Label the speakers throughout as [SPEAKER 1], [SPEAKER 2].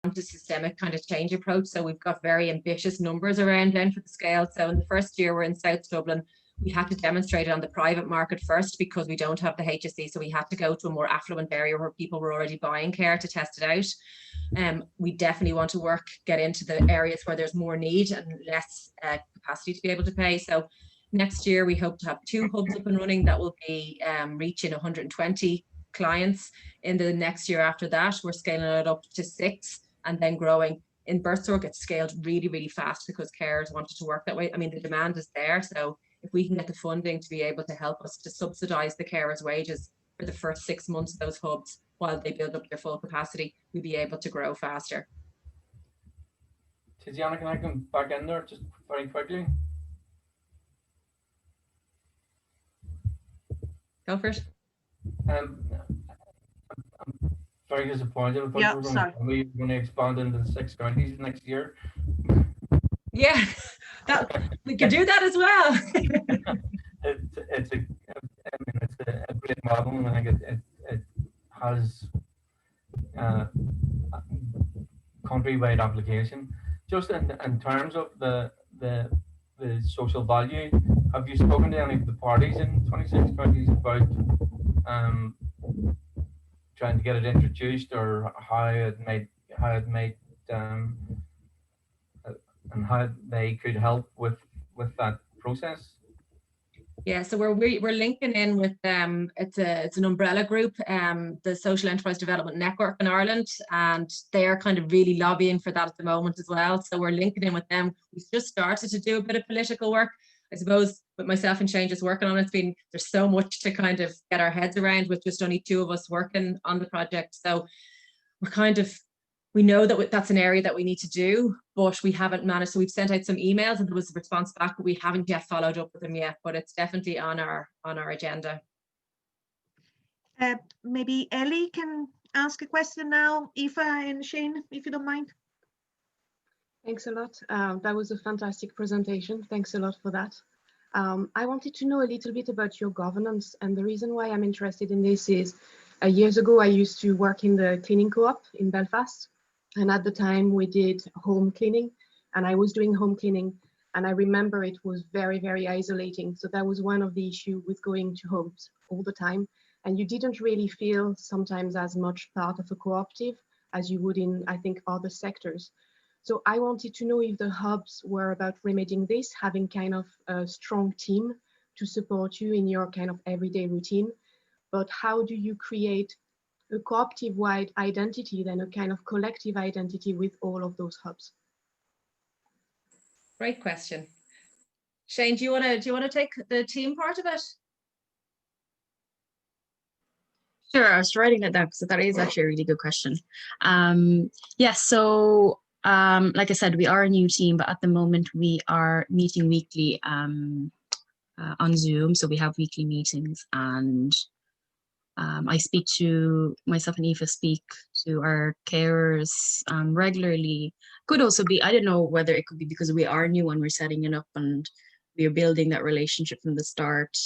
[SPEAKER 1] a systemic kind of change approach. So we've got very ambitious numbers around then for the scale. So in the first year we're in South Dublin, we had to demonstrate it on the private market first because we don't have the HSE. So we had to go to a more affluent area where people were already buying care to test it out. We definitely want to get into the areas where there's more need and less capacity to be able to pay. So next year we hope to have 2 hubs up and running that will be reaching 120 clients. In the next year after that, we're scaling it up to 6 and then growing. In Birthstroke, it's scaled really, really fast because carers wanted to work that way. I mean, the demand is there. So if we can get the funding to be able to help us to subsidise the carers' wages for the first 6 months of those hubs while they build up their full capacity, we'll be able to grow faster.
[SPEAKER 2] Tiziana, can I come back in there just very quickly?
[SPEAKER 1] Go for it.
[SPEAKER 2] I'm very disappointed. I thought we were going to expand into the 6 counties next year.
[SPEAKER 1] Yeah, we could do that as well.
[SPEAKER 2] It's a great model, and I think it has countrywide application. Just in terms of the social value, have you spoken to any of the parties in 26 counties about trying to get it introduced, or how it might and how they could help with that process?
[SPEAKER 1] Yeah, so we're linking in with it's an umbrella group, the Social Enterprise Development Network in Ireland, and they're kind of really lobbying for that at the moment as well. So we're linking in with them. We've just started to do a bit of political work, I suppose, with myself and Shane just working on it. There's so much to kind of get our heads around with just only 2 of us working on the project. So we know that that's an area that we need to do, but we haven't managed. So we've sent out some emails and there was a response back, but we haven't yet followed up with them yet, but it's definitely on our agenda.
[SPEAKER 3] Maybe Ellie can ask a question now, Aoife and Shane, if you don't mind.
[SPEAKER 4] Thanks a lot. That was a fantastic presentation. Thanks a lot for that. I wanted to know a little bit about your governance, and the reason why I'm interested in this is years ago I used to work in the cleaning co-op in Belfast. And at the time we did home cleaning, and I was doing home cleaning, and I remember it was very, very isolating. So that was one of the issues with going to homes all the time. And you didn't really feel sometimes as much part of a cooperative as you would in, I think, other sectors. So I wanted to know if the hubs were about remedying this, having kind of a strong team to support you in your kind of everyday routine. But how do you create a cooperative-wide identity, then a kind of collective identity with all of those hubs?
[SPEAKER 1] Great question. Shane, do you want to take the team part of it?
[SPEAKER 5] Sure, I was writing it down because that is actually a really good question. Yes, so like I said, we are a new team, but at the moment we are meeting weekly on Zoom. So we have weekly meetings, and myself and Aoife speak to our carers regularly. Could also be, I don't know whether it could be because we are new and we're setting it up and we are building that relationship from the start.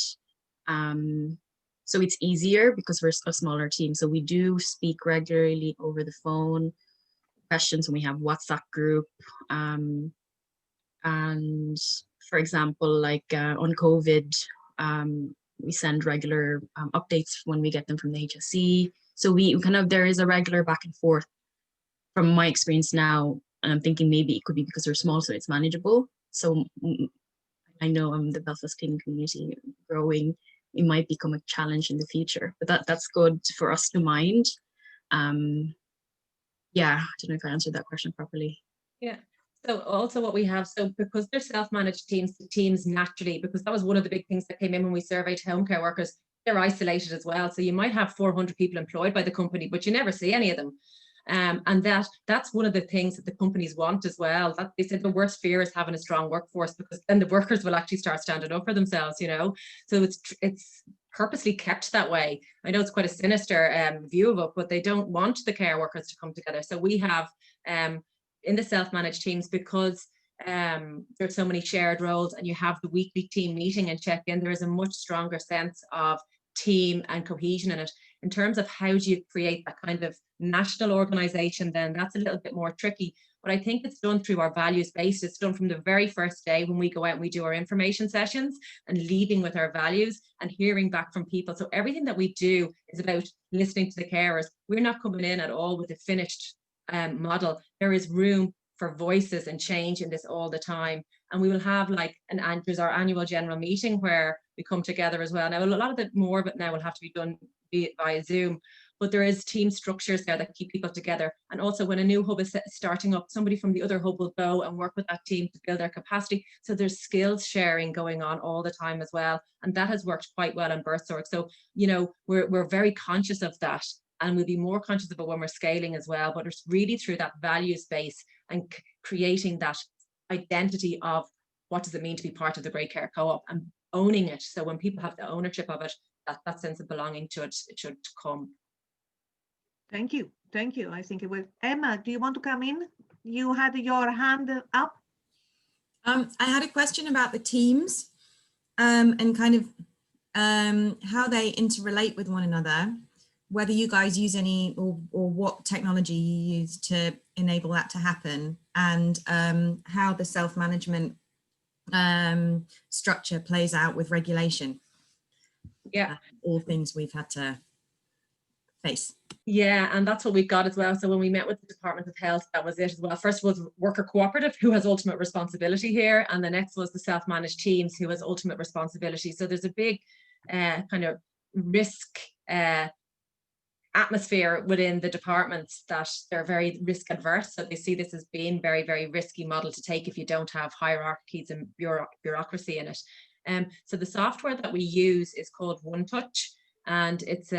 [SPEAKER 5] So it's easier because we're a smaller team. So we do speak regularly over the phone, questions, and we have WhatsApp group. And for example, like on COVID, we send regular updates when we get them from the HSE. So we kind of, there is a regular back and forth from my experience now. And I'm thinking maybe it could be because we're small, so it's manageable. So I know the Belfast cleaning community growing, it might become a challenge in the future, but that's good for us to mind. Yeah, I don't know if I answered that question properly.
[SPEAKER 1] Yeah. So also what we have, so because they're self-managed teams, the teams naturally, because that was one of the big things that came in when we surveyed home care workers, they're isolated as well. So you might have 400 people employed by the company, but you never see any of them. And that's one of the things that the companies want as well. That they said the worst fear is having a strong workforce, because then the workers will actually start standing up for themselves, you know. So it's purposely kept that way. I know it's quite a sinister view of it, but they don't want the care workers to come together. So we have in the self-managed teams, because there's so many shared roles and you have the weekly team meeting and check-in, there is a much stronger sense of team and cohesion in it. In terms of how do you create that kind of national organization, then that's a little bit more tricky. But I think it's done through our values based. It's done from the very first day when we go out and we do our information sessions and leading with our values and hearing back from people. So everything that we do is about listening to the carers. We're not coming in at all with a finished model. There is room for voices and change in this all the time. And we will have like there's our annual general meeting where we come together as well. Now, a lot of it more of it now will have to be done via Zoom, but there is team structures there that keep people together. And also when a new hub is starting up, somebody from the other hub will go and work with that team to build their capacity. So there's skills sharing going on all the time as well. And that has worked quite well in Birthsorg. So, you know, we're very conscious of that, and we'll be more conscious of it when we're scaling as well. But it's really through that value space and creating that identity of what does it mean to be part of the Great Care Co-op and owning it. So when people have the ownership of it, that sense of belonging to it, it should come.
[SPEAKER 3] Thank you. Thank you. I think it will. Emma, do you want to come in? You had your hand up.
[SPEAKER 6] I had a question about the teams and kind of how they interrelate with one another, whether you guys use any or what technology you use to enable that to happen, and how the self-management structure plays out with regulation.
[SPEAKER 1] Yeah.
[SPEAKER 6] All things we've had to face.
[SPEAKER 1] Yeah, and that's what we've got as well. So when we met with the Department of Health, that was it as well. First was worker cooperative, who has ultimate responsibility here, and the next was the self-managed teams, who has ultimate responsibility. So there's a big kind of risk atmosphere within the departments that they're very risk adverse. So they see this as being very, very risky model to take if you don't have hierarchies and bureaucracy in it. So the software that we use is called OneTouch, and it's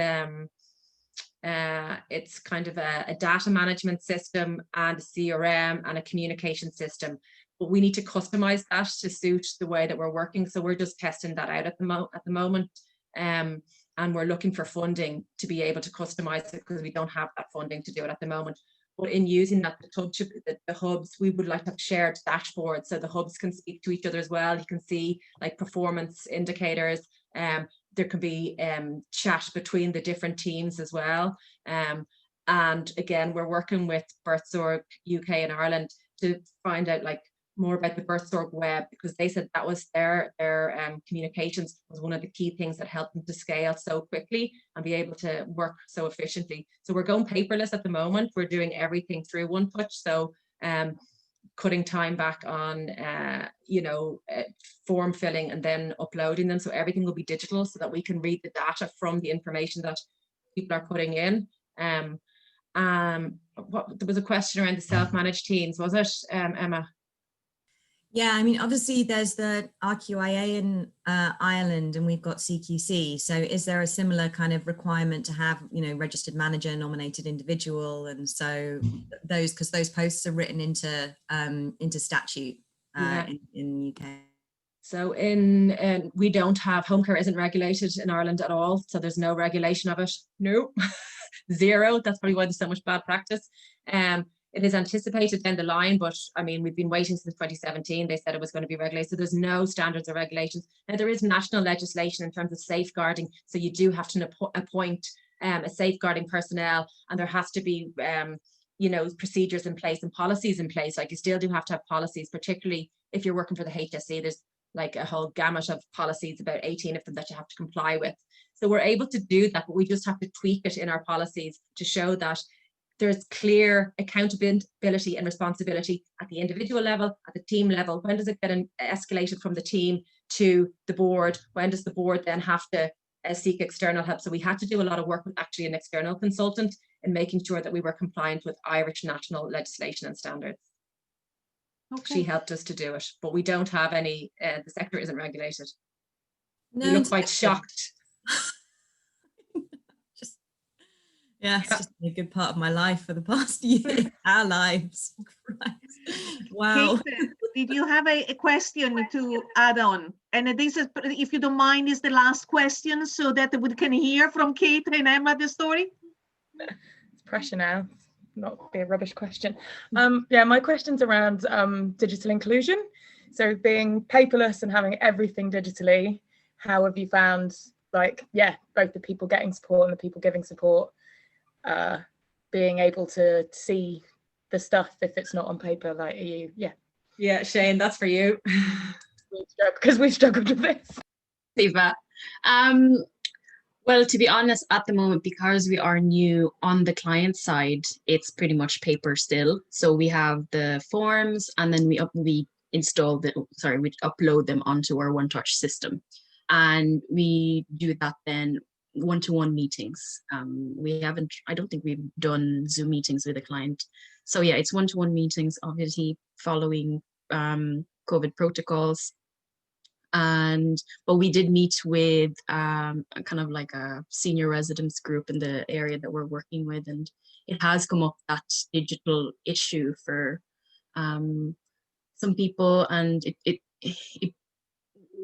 [SPEAKER 1] kind of a data management system and a CRM and a communication system. But we need to customize that to suit the way that we're working. So we're just testing that out at the moment. And we're looking for funding to be able to customize it because we don't have that funding to do it at the moment. But in using that, the hubs, we would like to have shared dashboards so the hubs can speak to each other as well. You can see like performance indicators. There can be chat between the different teams as well. And again, we're working with Birthsorg UK and Ireland to find out like more about the Birthsorg web, because they said that was their communications was one of the key things that helped them to scale so quickly and be able to work so efficiently. So we're going paperless at the moment. We're doing everything through OneTouch. So cutting time back on form filling and then uploading them, so everything will be digital so that we can read the data from the information that people are putting in. There was a question around the self-managed teams, was it, Emma?
[SPEAKER 6] Yeah, I mean, obviously there's the RQIA in Ireland, and we've got CQC. So is there a similar kind of requirement to have, registered manager, nominated individual? And so because those posts are written into statute in the UK. So
[SPEAKER 1] we don't have, home care isn't regulated in Ireland at all. So there's no regulation of it. No, zero. That's probably why there's so much bad practice. It is anticipated down the line, but I mean, we've been waiting since 2017. They said it was going to be regulated. So there's no standards or regulations. Now there is national legislation in terms of safeguarding. So you do have to appoint a safeguarding personnel, and there has to be, procedures in place and policies in place. Like you still do have to have policies, particularly if you're working for the HSE. There's like a whole gamut of policies, about 18 of them that you have to comply with. So we're able to do that, but we just have to tweak it in our policies to show that there's clear accountability and responsibility at the individual level, at the team level. When does it get escalated from the team to the board? When does the board then have to seek external help? So we had to do a lot of work with actually an external consultant in making sure that we were compliant with Irish national legislation and standards. Okay. She helped us to do it, but we don't have any, the sector isn't regulated. No, we look quite shocked.
[SPEAKER 6] Yeah, it's just been a good part of my life for the past year, our lives. Wow.
[SPEAKER 3] Kate, did you have a question to add on? And this is, if you don't mind, is the last question so that we can hear from Kate and Emma the story.
[SPEAKER 7] It's pressure now, not be a rubbish question. Yeah, my question's around digital inclusion. So being paperless and having everything digitally, how have you found like, yeah, both the people getting support and the people giving support being able to see the stuff if it's not on paper, like,
[SPEAKER 1] Yeah, Shane, that's for you.
[SPEAKER 7] because we struggled with this.
[SPEAKER 5] Eva. Well, to be honest, at the moment, because we are new on the client side, it's pretty much paper still. So we have the forms, and then we upload them onto our OneTouch system, and we do that then one-to-one meetings. I don't think we've done Zoom meetings with a client. So yeah, it's one-to-one meetings, obviously following COVID protocols. But we did meet with kind of like a senior residents group in the area that we're working with, and it has come up, that digital issue for some people, and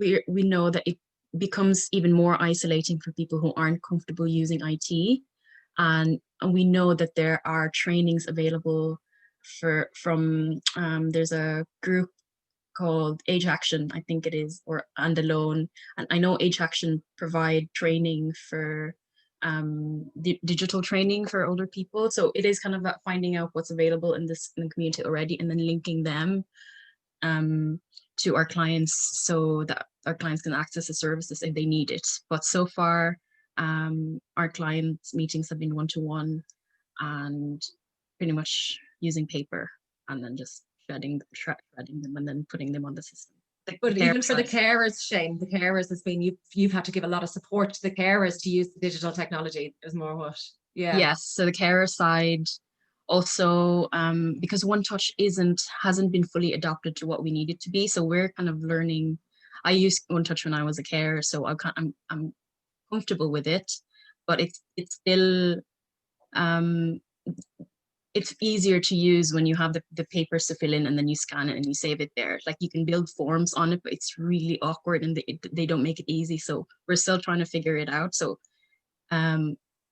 [SPEAKER 5] we know that it becomes even more isolating for people who aren't comfortable using IT, and we know that there are trainings available from there's a group called Age Action, I think it is, and Alone. And I know Age Action provide training for digital training for older people. So it is kind of about finding out what's available in the community already, and then linking them to our clients so that our clients can access the services if they need it. But so far, our clients' meetings have been one-to-one and pretty much using paper, and then just shredding them and then putting them on the system.
[SPEAKER 1] But even for the carers, Shane, the carers has been, you've had to give a lot of support to the carers to use the digital technology. There's more what? Yeah.
[SPEAKER 5] Yes, so the carer side also, because OneTouch hasn't been fully adopted to what we need it to be. So we're kind of learning. I used OneTouch when I was a carer, so I'm comfortable with it, but it's still it's easier to use when you have the papers to fill in, and then you scan it and you save it there. Like, you can build forms on it, but it's really awkward, and they don't make it easy. So we're still trying to figure it out. So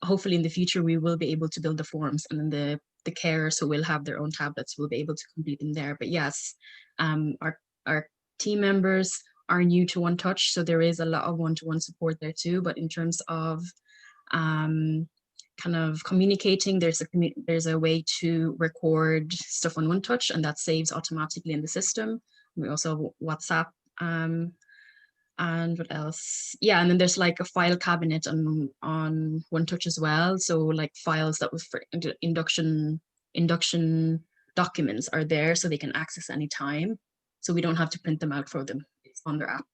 [SPEAKER 5] hopefully in the future we will be able to build the forms, and then the carers who will have their own tablets will be able to complete them there. But yes, our team members are new to OneTouch, so there is a lot of one-to-one support there too. But in terms of kind of communicating, there's a way to record stuff on OneTouch, and that saves automatically in the system. We also have WhatsApp, and what else? Yeah, and then there's like a file cabinet on OneTouch as well. So like files that was for induction documents are there, so they can access anytime. So we don't have to print them out for them. It's on their app,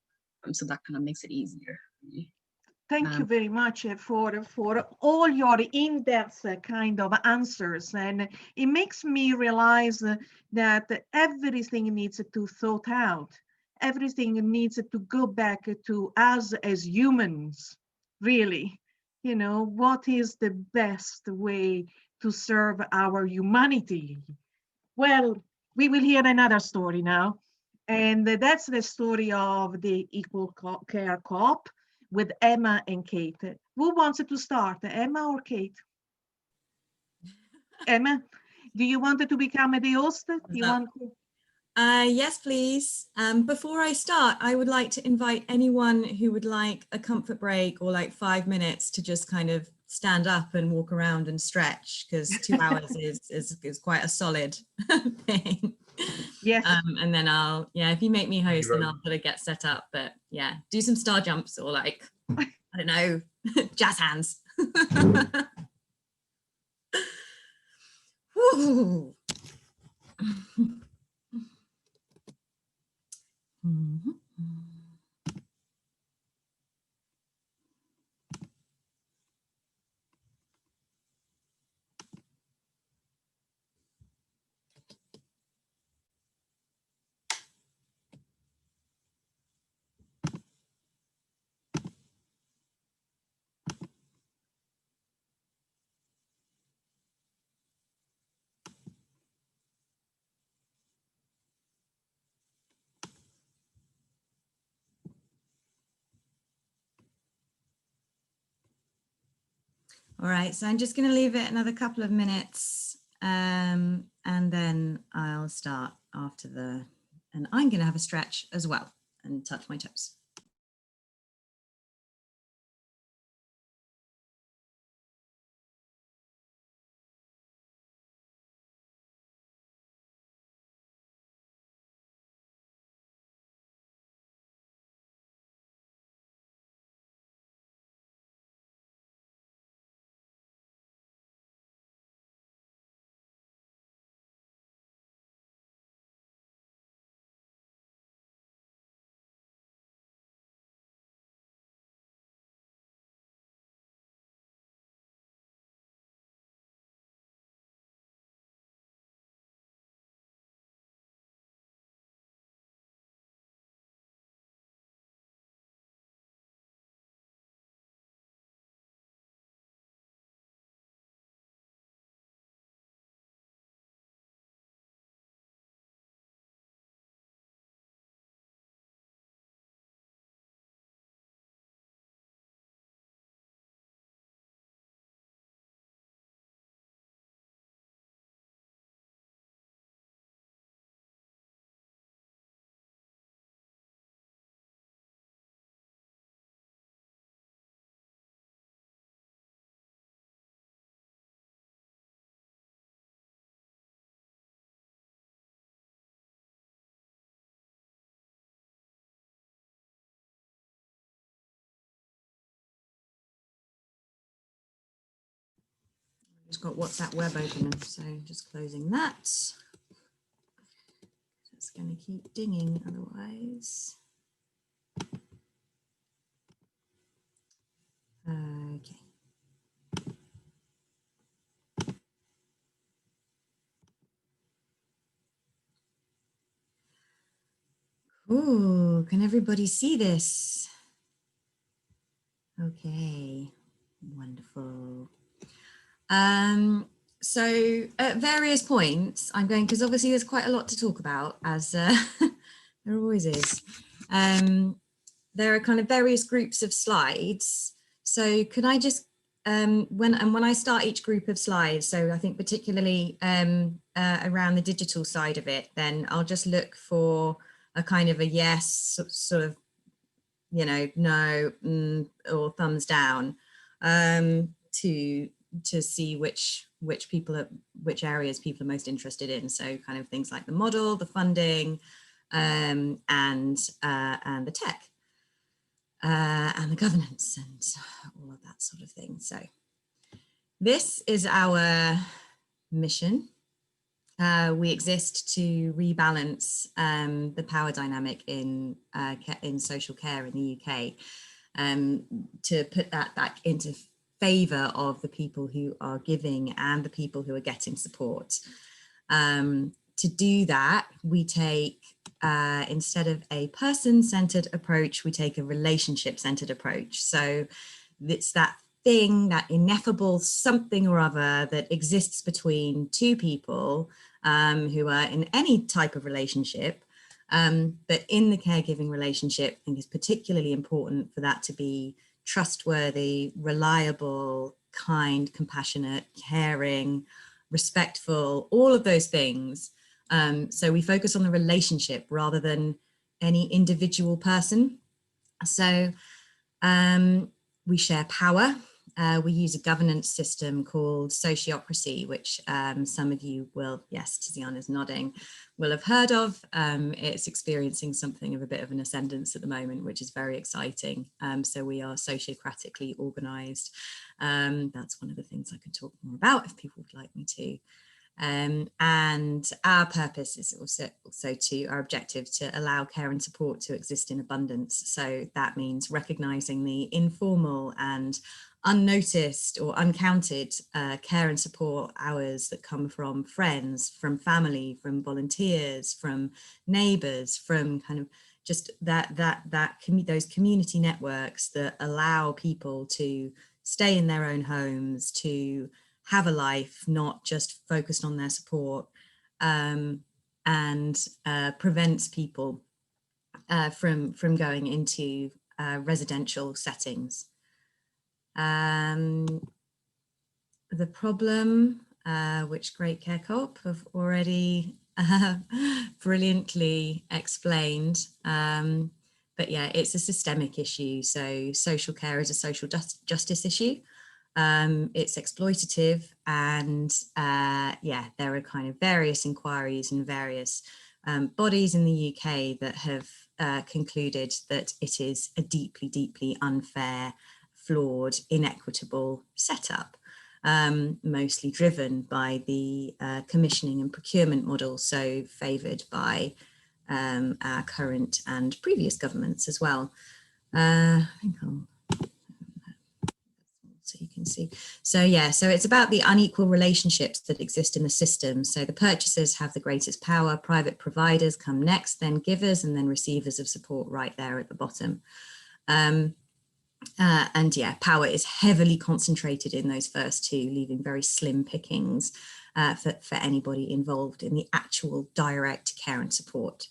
[SPEAKER 5] so that kind of makes it easier.
[SPEAKER 3] Thank you very much for all your in-depth kind of answers. And it makes me realize that everything needs to thought out. Everything needs to go back to us as humans, really. You know, what is the best way to serve our humanity? Well, we will hear another story now. And that's the story of the Equal Care Co-op with Emma and Kate. Who wants to start, Emma or Kate? Emma, do you want to become the host?
[SPEAKER 6] Yes, please. Before I start, I would like to invite anyone who would like a comfort break or like 5 minutes to just kind of stand up and walk around and stretch, because 2 hours is quite a solid thing.
[SPEAKER 3] Yes.
[SPEAKER 6] And then if you make me host, then I'll sort of get set up. But yeah, do some star jumps or like, I don't know, jazz hands. Woo. All right, so I'm just going to leave it another couple of minutes, and then I'll start after and I'm going to have a stretch as well and touch my toes. just got WhatsApp web open, so just closing that. It's going to keep dinging otherwise. Okay. Ooh, can everybody see this? Okay, wonderful. So at various points, I'm going, because obviously there's quite a lot to talk about, as there always is. There are kind of various groups of slides. So could I just, when I start each group of slides, so I think particularly around the digital side of it, then I'll just look for a kind of a yes, sort of, you know, no, or thumbs down, to see which areas people are most interested in. So kind of things like the model, the funding, and the tech, and the governance, and all of that sort of thing. So this is our mission. We exist to rebalance the power dynamic in social care in the UK, to put that back into favour of the people who are giving and the people who are getting support. To do that, we take, instead of a person-centred approach, we take a relationship-centred approach. So it's that thing, that ineffable something or other that exists between two people who are in any type of relationship, but in the caregiving relationship, I think it's particularly important for that to be trustworthy, reliable, kind, compassionate, caring, respectful, all of those things. So we focus on the relationship rather than any individual person. So we share power. We use a governance system called sociocracy, which some of you will, yes, Tiziana's nodding, will have heard of. It's experiencing something of a bit of an ascendance at the moment, which is very exciting. So we are sociocratically organised. That's one of the things I could talk more about if people would like me to. And our purpose is also to, our objective, to allow care and support to exist in abundance. So that means recognising the informal and unnoticed or uncounted care and support hours that come from friends, from family, from volunteers, from neighbours, from kind of just those community networks that allow people to stay in their own homes, to have a life, not just focused on their support, and prevents people from going into residential settings. The problem, which Great Care Co-op have already brilliantly explained, but yeah, it's a systemic issue. So social care is a social justice issue. It's exploitative, and yeah, there are kind of various inquiries and various bodies in the UK that have concluded that it is a deeply, deeply unfair, flawed, inequitable setup, mostly driven by the commissioning and procurement model, so favoured by our current and previous governments as well. I think so you can see. So yeah, so it's about the unequal relationships that exist in the system. So the purchasers have the greatest power, private providers come next, then givers, and then receivers of support right there at the bottom. And yeah, power is heavily concentrated in those first two, leaving very slim pickings for anybody involved in the actual direct care and support.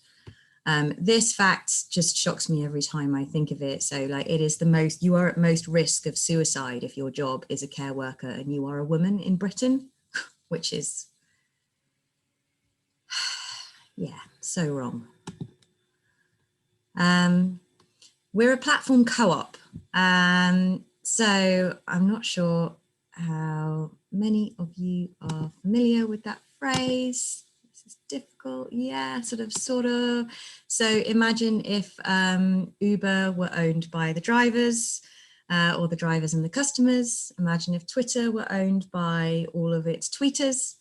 [SPEAKER 6] This fact just shocks me every time I think of it. So like, it is the most, you are at most risk of suicide if your job is a care worker and you are a woman in Britain, which is, yeah, so wrong. We're a platform co-op. So I'm not sure how many of you are familiar with that phrase. This is difficult. Yeah, sort of. So imagine if Uber were owned by the drivers, or the drivers and the customers. Imagine if Twitter were owned by all of its tweeters.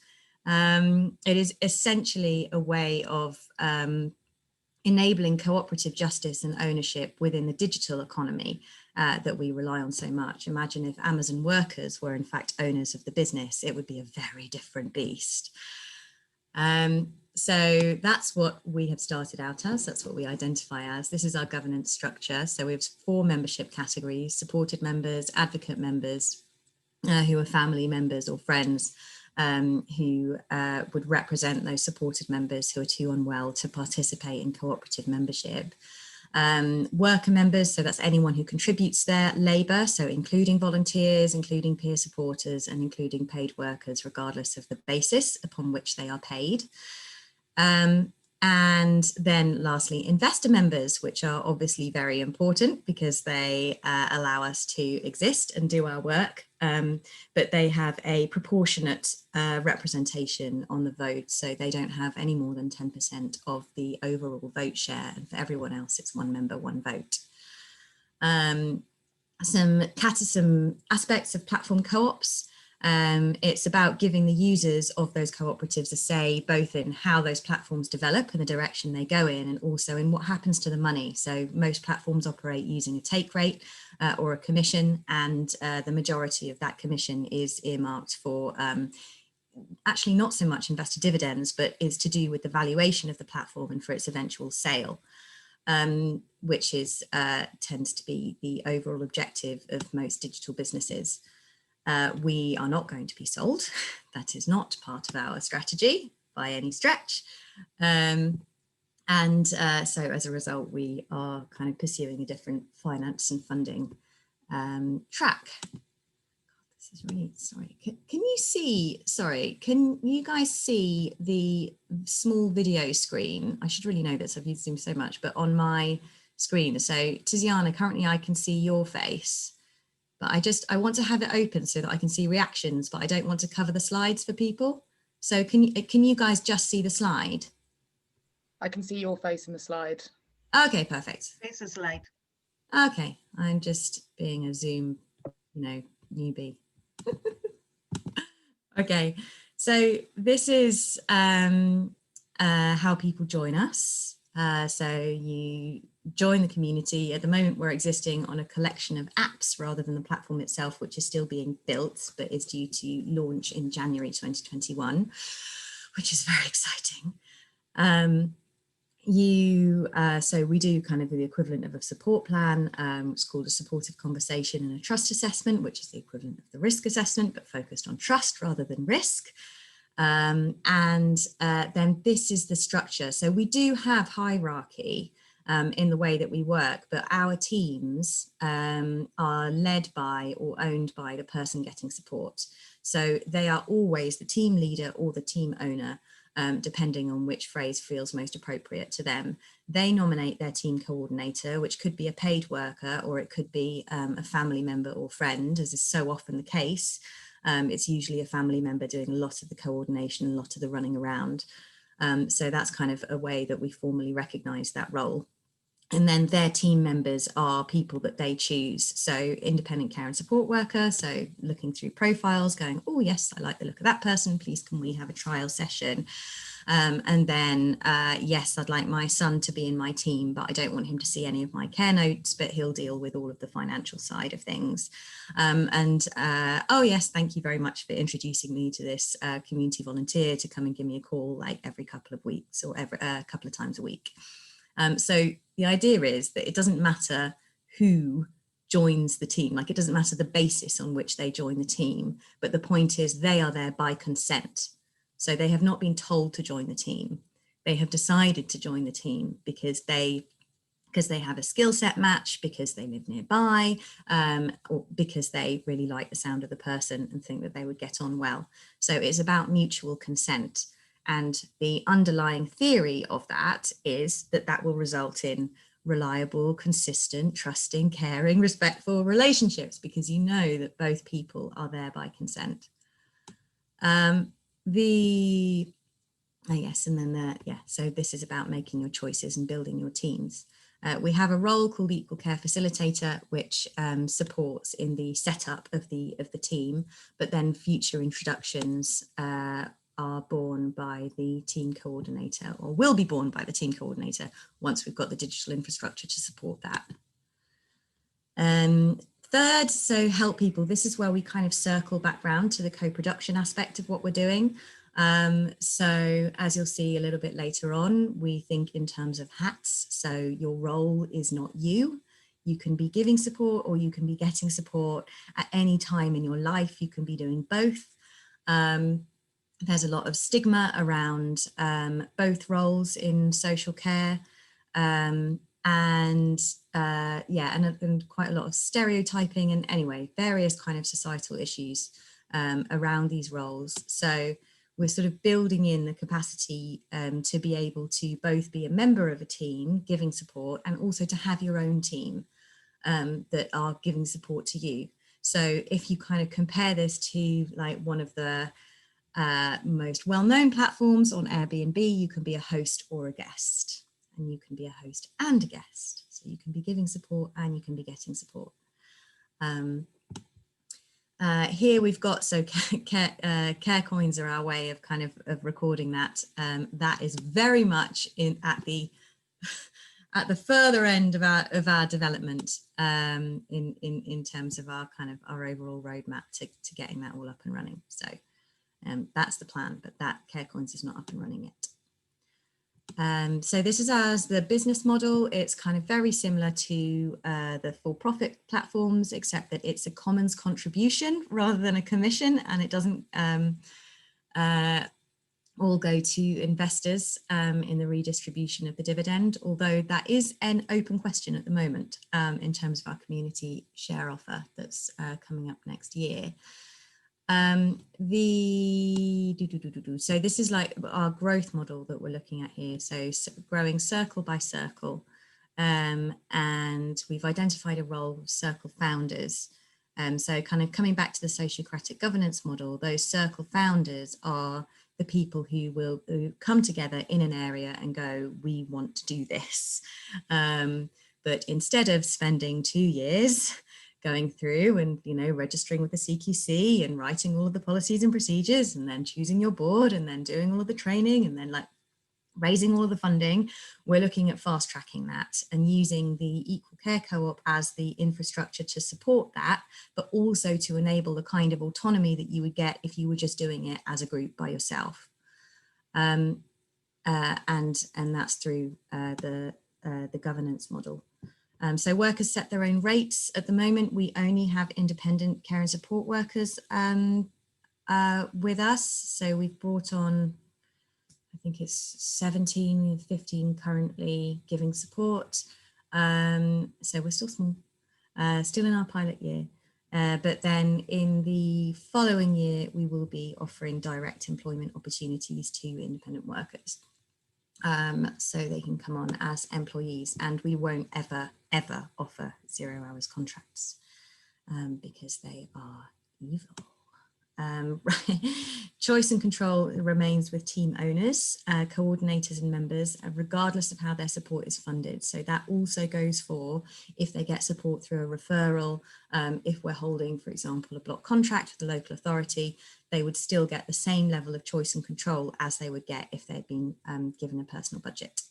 [SPEAKER 6] It is essentially a way of enabling cooperative justice and ownership within the digital economy that we rely on so much. Imagine if Amazon workers were in fact owners of the business, it would be a very different beast. So that's what we have started out as, that's what we identify as. This is our governance structure. So we have 4 membership categories: supported members, advocate members, who are family members or friends, who would represent those supported members who are too unwell to participate in cooperative membership. Worker members, so that's anyone who contributes their labour, so including volunteers, including peer supporters, and including paid workers, regardless of the basis upon which they are paid. And then lastly, investor members, which are obviously very important because they allow us to exist and do our work, but they have a proportionate representation on the vote. So they don't have any more than 10% of the overall vote share. And for everyone else, it's 1 member, 1 vote. Some aspects of platform co-ops. It's about giving the users of those cooperatives a say both in how those platforms develop and the direction they go in, and also in what happens to the money. So most platforms operate using a take rate or a commission, and the majority of that commission is earmarked for actually not so much investor dividends, but is to do with the valuation of the platform and for its eventual sale, which is tends to be the overall objective of most digital businesses. We are not going to be sold. That is not part of our strategy by any stretch. So as a result, we are kind of pursuing a different finance and funding track. This is really, sorry. Can you see, sorry, can you guys see the small video screen? I should really know this, I've used Zoom so much, but on my screen. So Tiziana, currently I can see your face. But I want to have it open so that I can see reactions, but I don't want to cover the slides for people. So can you guys just see the slide?
[SPEAKER 7] I can see your face in the slide.
[SPEAKER 6] Okay, perfect.
[SPEAKER 3] Face a slide.
[SPEAKER 6] Okay, I'm just being a Zoom, newbie. Okay, so this is how people join us. So you join the community. At the moment, we're existing on a collection of apps rather than the platform itself, which is still being built, but is due to launch in January 2021, which is very exciting. So we do kind of the equivalent of a support plan. It's called a supportive conversation and a trust assessment, which is the equivalent of the risk assessment, but focused on trust rather than risk. Then this is the structure. So we do have hierarchy in the way that we work, but our teams are led by or owned by the person getting support. So they are always the team leader or the team owner, depending on which phrase feels most appropriate to them. They nominate their team coordinator, which could be a paid worker, or it could be a family member or friend, as is so often the case. It's usually a family member doing a lot of the coordination, a lot of the running around. So that's kind of a way that we formally recognise that role. And then their team members are people that they choose. So independent care and support worker. So looking through profiles going, oh yes, I like the look of that person. Please, can we have a trial session? And then, yes, I'd like my son to be in my team, but I don't want him to see any of my care notes, but he'll deal with all of the financial side of things. Oh yes, thank you very much for introducing me to this community volunteer to come and give me a call like every couple of weeks or every couple of times a week. So the idea is that it doesn't matter who joins the team, like it doesn't matter the basis on which they join the team, but the point is they are there by consent. So they have not been told to join the team. They have decided to join the team because they have a skill set match, because they live nearby, or because they really like the sound of the person and think that they would get on well. So it's about mutual consent. And the underlying theory of that is that that will result in reliable, consistent, trusting, caring, respectful relationships, because you know that both people are there by consent. So this is about making your choices and building your teams. We have a role called Equal Care Facilitator, which supports in the setup of the team, but then future introductions are borne by the team coordinator, or will be borne by the team coordinator once we've got the digital infrastructure to support that. Third, so help people. This is where we kind of circle back round to the co-production aspect of what we're doing. So as you'll see a little bit later on, we think in terms of hats. So your role is not you. You can be giving support or you can be getting support at any time in your life. You can be doing both. There's a lot of stigma around both roles in social care. And quite a lot of stereotyping and anyway, various kind of societal issues around these roles. So we're sort of building in the capacity to be able to both be a member of a team giving support and also to have your own team that are giving support to you. So if you kind of compare this to like one of the most well-known platforms on Airbnb, you can be a host or a guest, and you can be a host and a guest. So you can be giving support and you can be getting support. Here we've got, so care coins are our way of kind of recording that. That is very much at the further end of our development in terms of our kind of our overall roadmap to getting that all up and running. So that's the plan, but that care coins is not up and running yet. So this is the business model. It's kind of very similar to the for-profit platforms, except that it's a commons contribution rather than a commission, and it doesn't all go to investors in the redistribution of the dividend, although that is an open question at the moment in terms of our community share offer that's coming up next year. So this is like our growth model that we're looking at here. So growing circle by circle, and we've identified a role of circle founders. So kind of coming back to the sociocratic governance model, those circle founders are the people who come together in an area and go, we want to do this. But instead of spending 2 years going through and, you know, registering with the CQC and writing all of the policies and procedures and then choosing your board and then doing all of the training and then like raising all of the funding, we're looking at fast tracking that and using the Equal Care Co-op as the infrastructure to support that, but also to enable the kind of autonomy that you would get if you were just doing it as a group by yourself. And that's through the governance model. So workers set their own rates. At the moment, we only have independent care and support workers with us. So we've brought on, I think it's 17, 15 currently giving support. So we're still small, still in our pilot year. But then in the following year, we will be offering direct employment opportunities to independent workers. So they can come on as employees, and we won't ever offer 0 hours contracts because they are evil. Choice and control remains with team owners, coordinators and members, regardless of how their support is funded. So that also goes for if they get support through a referral, if we're holding, for example, a block contract with the local authority, they would still get the same level of choice and control as they would get if they'd been given a personal budget.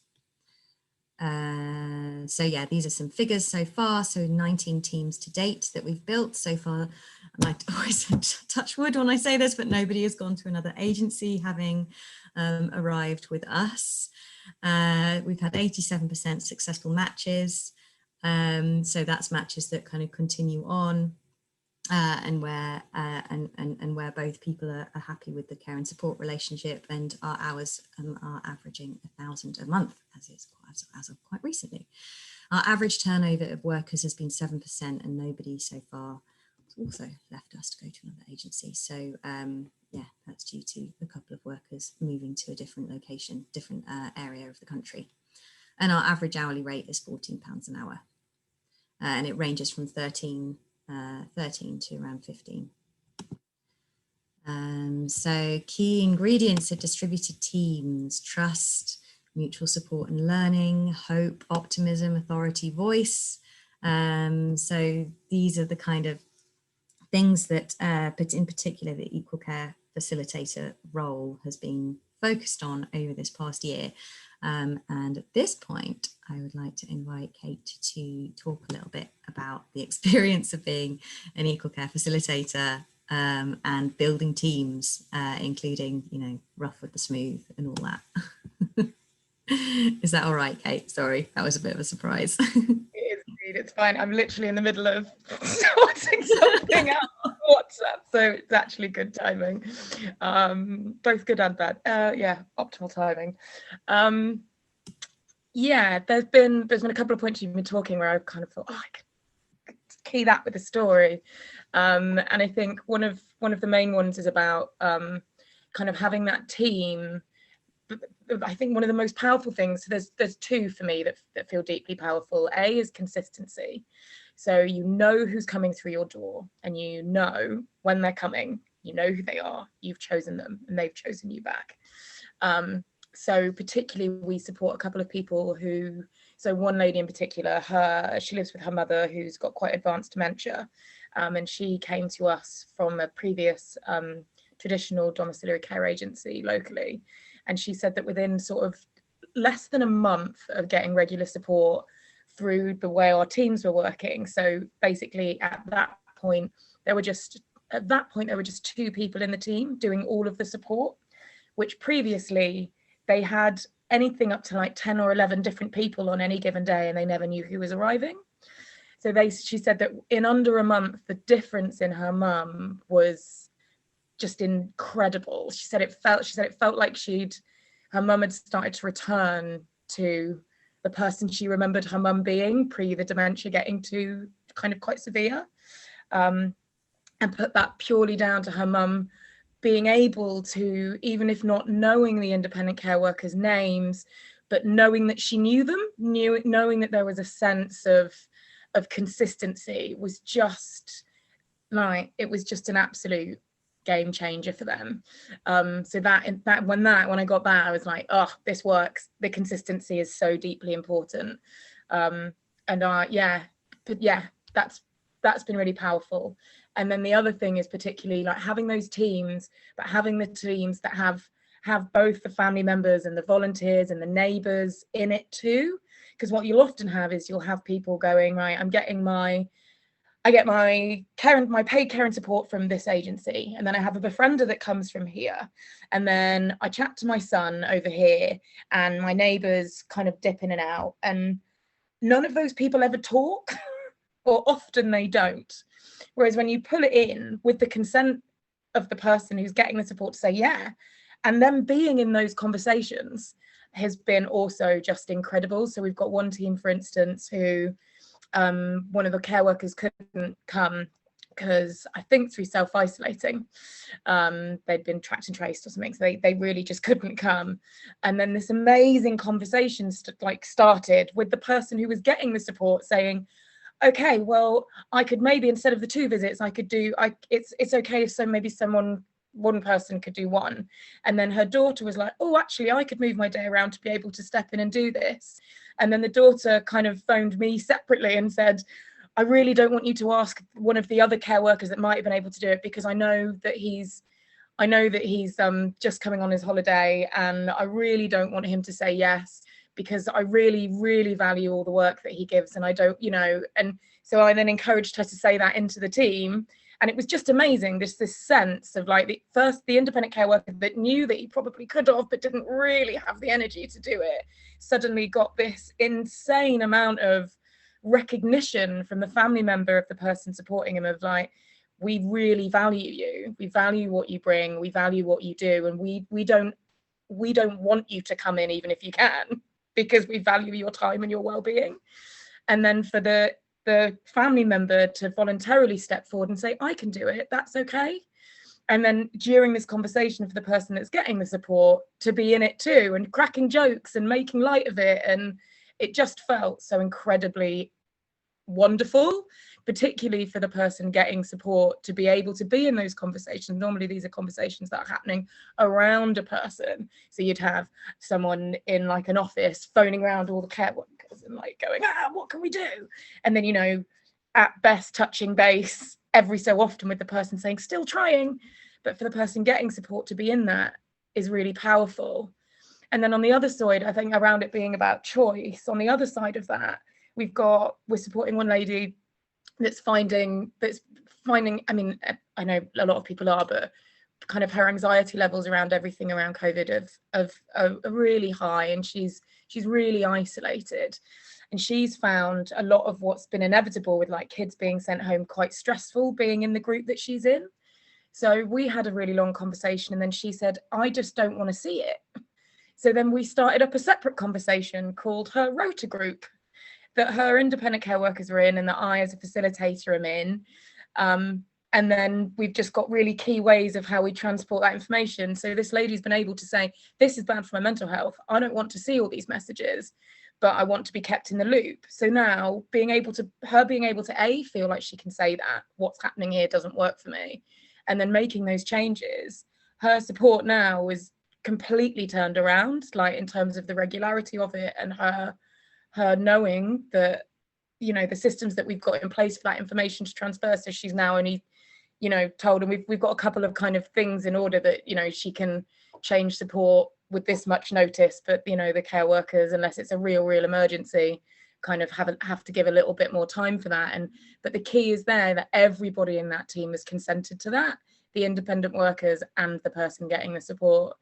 [SPEAKER 6] So yeah, these are some figures so far. So 19 teams to date that we've built so far. I like to always touch wood when I say this, but nobody has gone to another agency having arrived with us. We've had 87% successful matches. So that's matches that kind of continue on and where both people are happy with the care and support relationship, and our hours are averaging 1,000 a month as of quite recently. Our average turnover of workers has been 7%, and nobody so far also left us to go to another agency. So yeah, that's due to a couple of workers moving to a different location, different area of the country. And our average hourly rate is £14 an hour. And it ranges from 13 to around 15. So key ingredients of distributed teams: trust, mutual support and learning, hope, optimism, authority, voice. So these are the kind of things that, but in particular, the equal care facilitator role has been focused on over this past year. And at this point, I would like to invite Kate to talk a little bit about the experience of being an equal care facilitator and building teams, including, you know, rough with the smooth and all that. Is that all right, Kate? Sorry, that was a bit of a surprise.
[SPEAKER 7] It is indeed, it's fine. I'm literally in the middle of sorting something out on WhatsApp, so it's actually good timing. Both good and bad. Yeah, optimal timing. Yeah, there's been a couple of points you've been talking where I've kind of thought, oh, I could key that with a story. And I think one of the main ones is about kind of having that team. I think one of the most powerful things, so there's two for me that feel deeply powerful. A is consistency. So you know who's coming through your door, and you know when they're coming, you know who they are, you've chosen them and they've chosen you back. So particularly we support a couple of people who, so one lady in particular, she lives with her mother who's got quite advanced dementia, and she came to us from a previous traditional domiciliary care agency locally. And she said that within sort of less than a month of getting regular support through the way our teams were working. So basically at that point, there were just two people in the team doing all of the support, which previously they had anything up to like 10 or 11 different people on any given day, and they never knew who was arriving. So she said that in under a month, the difference in her mum was just incredible. She said it felt like her mum had started to return to the person she remembered her mum being pre the dementia getting to kind of quite severe, and put that purely down to her mum being able to, even if not knowing the independent care workers' names, but knowing that she knew them, knowing that there was a sense of consistency, was just like, it was just an absolute game changer for them. So when I got that, I was like, oh, this works. The consistency is so deeply important. Yeah, that's been really powerful. And then the other thing is particularly like having those teams, but having the teams that have both the family members and the volunteers and the neighbours in it too. Because what you'll often have is you'll have people going, right, I get my paid care and support from this agency, and then I have a befriender that comes from here, and then I chat to my son over here, and my neighbours kind of dip in and out, and none of those people ever talk, or often they don't. Whereas when you pull it in with the consent of the person who's getting the support to say yeah, and then being in those conversations has been also just incredible. So we've got one team, for instance, who one of the care workers couldn't come because I think through self-isolating, they'd been tracked and traced or something, so they really just couldn't come. And then this amazing conversation started with the person who was getting the support saying, okay, well, I could maybe, instead of the 2 visits, I could do, it's okay if maybe one person could do 1. And then her daughter was like, oh, actually, I could move my day around to be able to step in and do this. And then the daughter kind of phoned me separately and said, I really don't want you to ask one of the other care workers that might have been able to do it, because I know that he's just coming on his holiday, and I really don't want him to say yes, because I really, really value all the work that he gives, and I don't, and so I then encouraged her to say that into the team. And it was just amazing, this sense of like the independent care worker that knew that he probably could have, but didn't really have the energy to do it, suddenly got this insane amount of recognition from the family member of the person supporting him of like, we really value you, we value what you bring, we value what you do, and we don't want you to come in even if you can, because we value your time and your well-being. And then for the family member to voluntarily step forward and say, I can do it, that's okay. And then during this conversation for the person that's getting the support to be in it too, and cracking jokes and making light of it. And it just felt so incredibly wonderful, particularly for the person getting support to be able to be in those conversations. Normally these are conversations that are happening around a person. So you'd have someone in like an office phoning around all the care workers and like going, what can we do? And then, you know, at best touching base every so often with the person saying, still trying. But for the person getting support to be in that is really powerful. And then on the other side, I think around it being about choice, on the other side of that, we're supporting one lady that's finding, I mean, I know a lot of people are, but kind of her anxiety levels around everything around COVID are really high, and she's really isolated. And she's found a lot of what's been inevitable with like kids being sent home quite stressful being in the group that she's in. So we had a really long conversation, and then she said, I just don't want to see it. So then we started up a separate conversation called her rota group that her independent care workers are in and that I as a facilitator am in. And then we've just got really key ways of how we transport that information. So this lady's been able to say, this is bad for my mental health. I don't want to see all these messages, but I want to be kept in the loop. So now being able to A, feel like she can say that what's happening here doesn't work for me. And then making those changes, her support now is completely turned around, like in terms of the regularity of it, and her knowing that, you know, the systems that we've got in place for that information to transfer. So she's now only, you know, told, and we've got a couple of kind of things in order that, you know, she can change support with this much notice, but, you know, the care workers, unless it's a real emergency, kind of have to give a little bit more time for that. But the key is there that everybody in that team has consented to that, the independent workers and the person getting the support.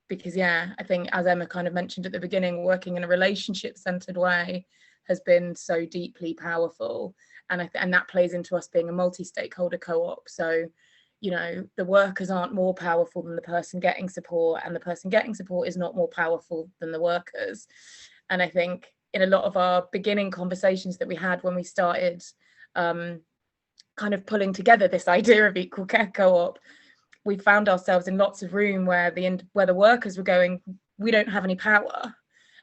[SPEAKER 7] Because yeah, I think as Emma kind of mentioned at the beginning, working in a relationship-centered way has been so deeply powerful, and that plays into us being a multi-stakeholder co-op. So, you know, the workers aren't more powerful than the person getting support, and the person getting support is not more powerful than the workers. And I think in a lot of our beginning conversations that we had when we started kind of pulling together this idea of equal care co-op, we found ourselves in lots of room where the workers were going, we don't have any power.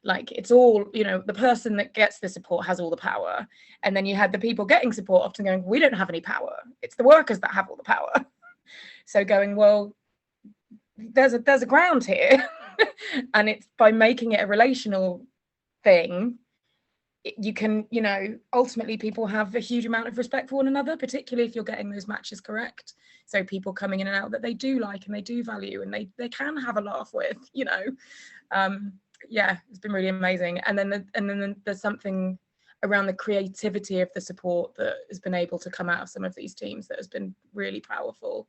[SPEAKER 7] Like, it's all, you know, the person that gets the support has all the power. And then you had the people getting support often going, we don't have any power. It's the workers that have all the power. So going, well, there's a ground here. And it's by making it a relational thing, you can, you know, ultimately people have a huge amount of respect for one another, particularly if you're getting those matches correct. So people coming in and out that they do like and they do value and they can have a laugh with, you know. Yeah, it's been really amazing. And then there's something around the creativity of the support that has been able to come out of some of these teams that has been really powerful.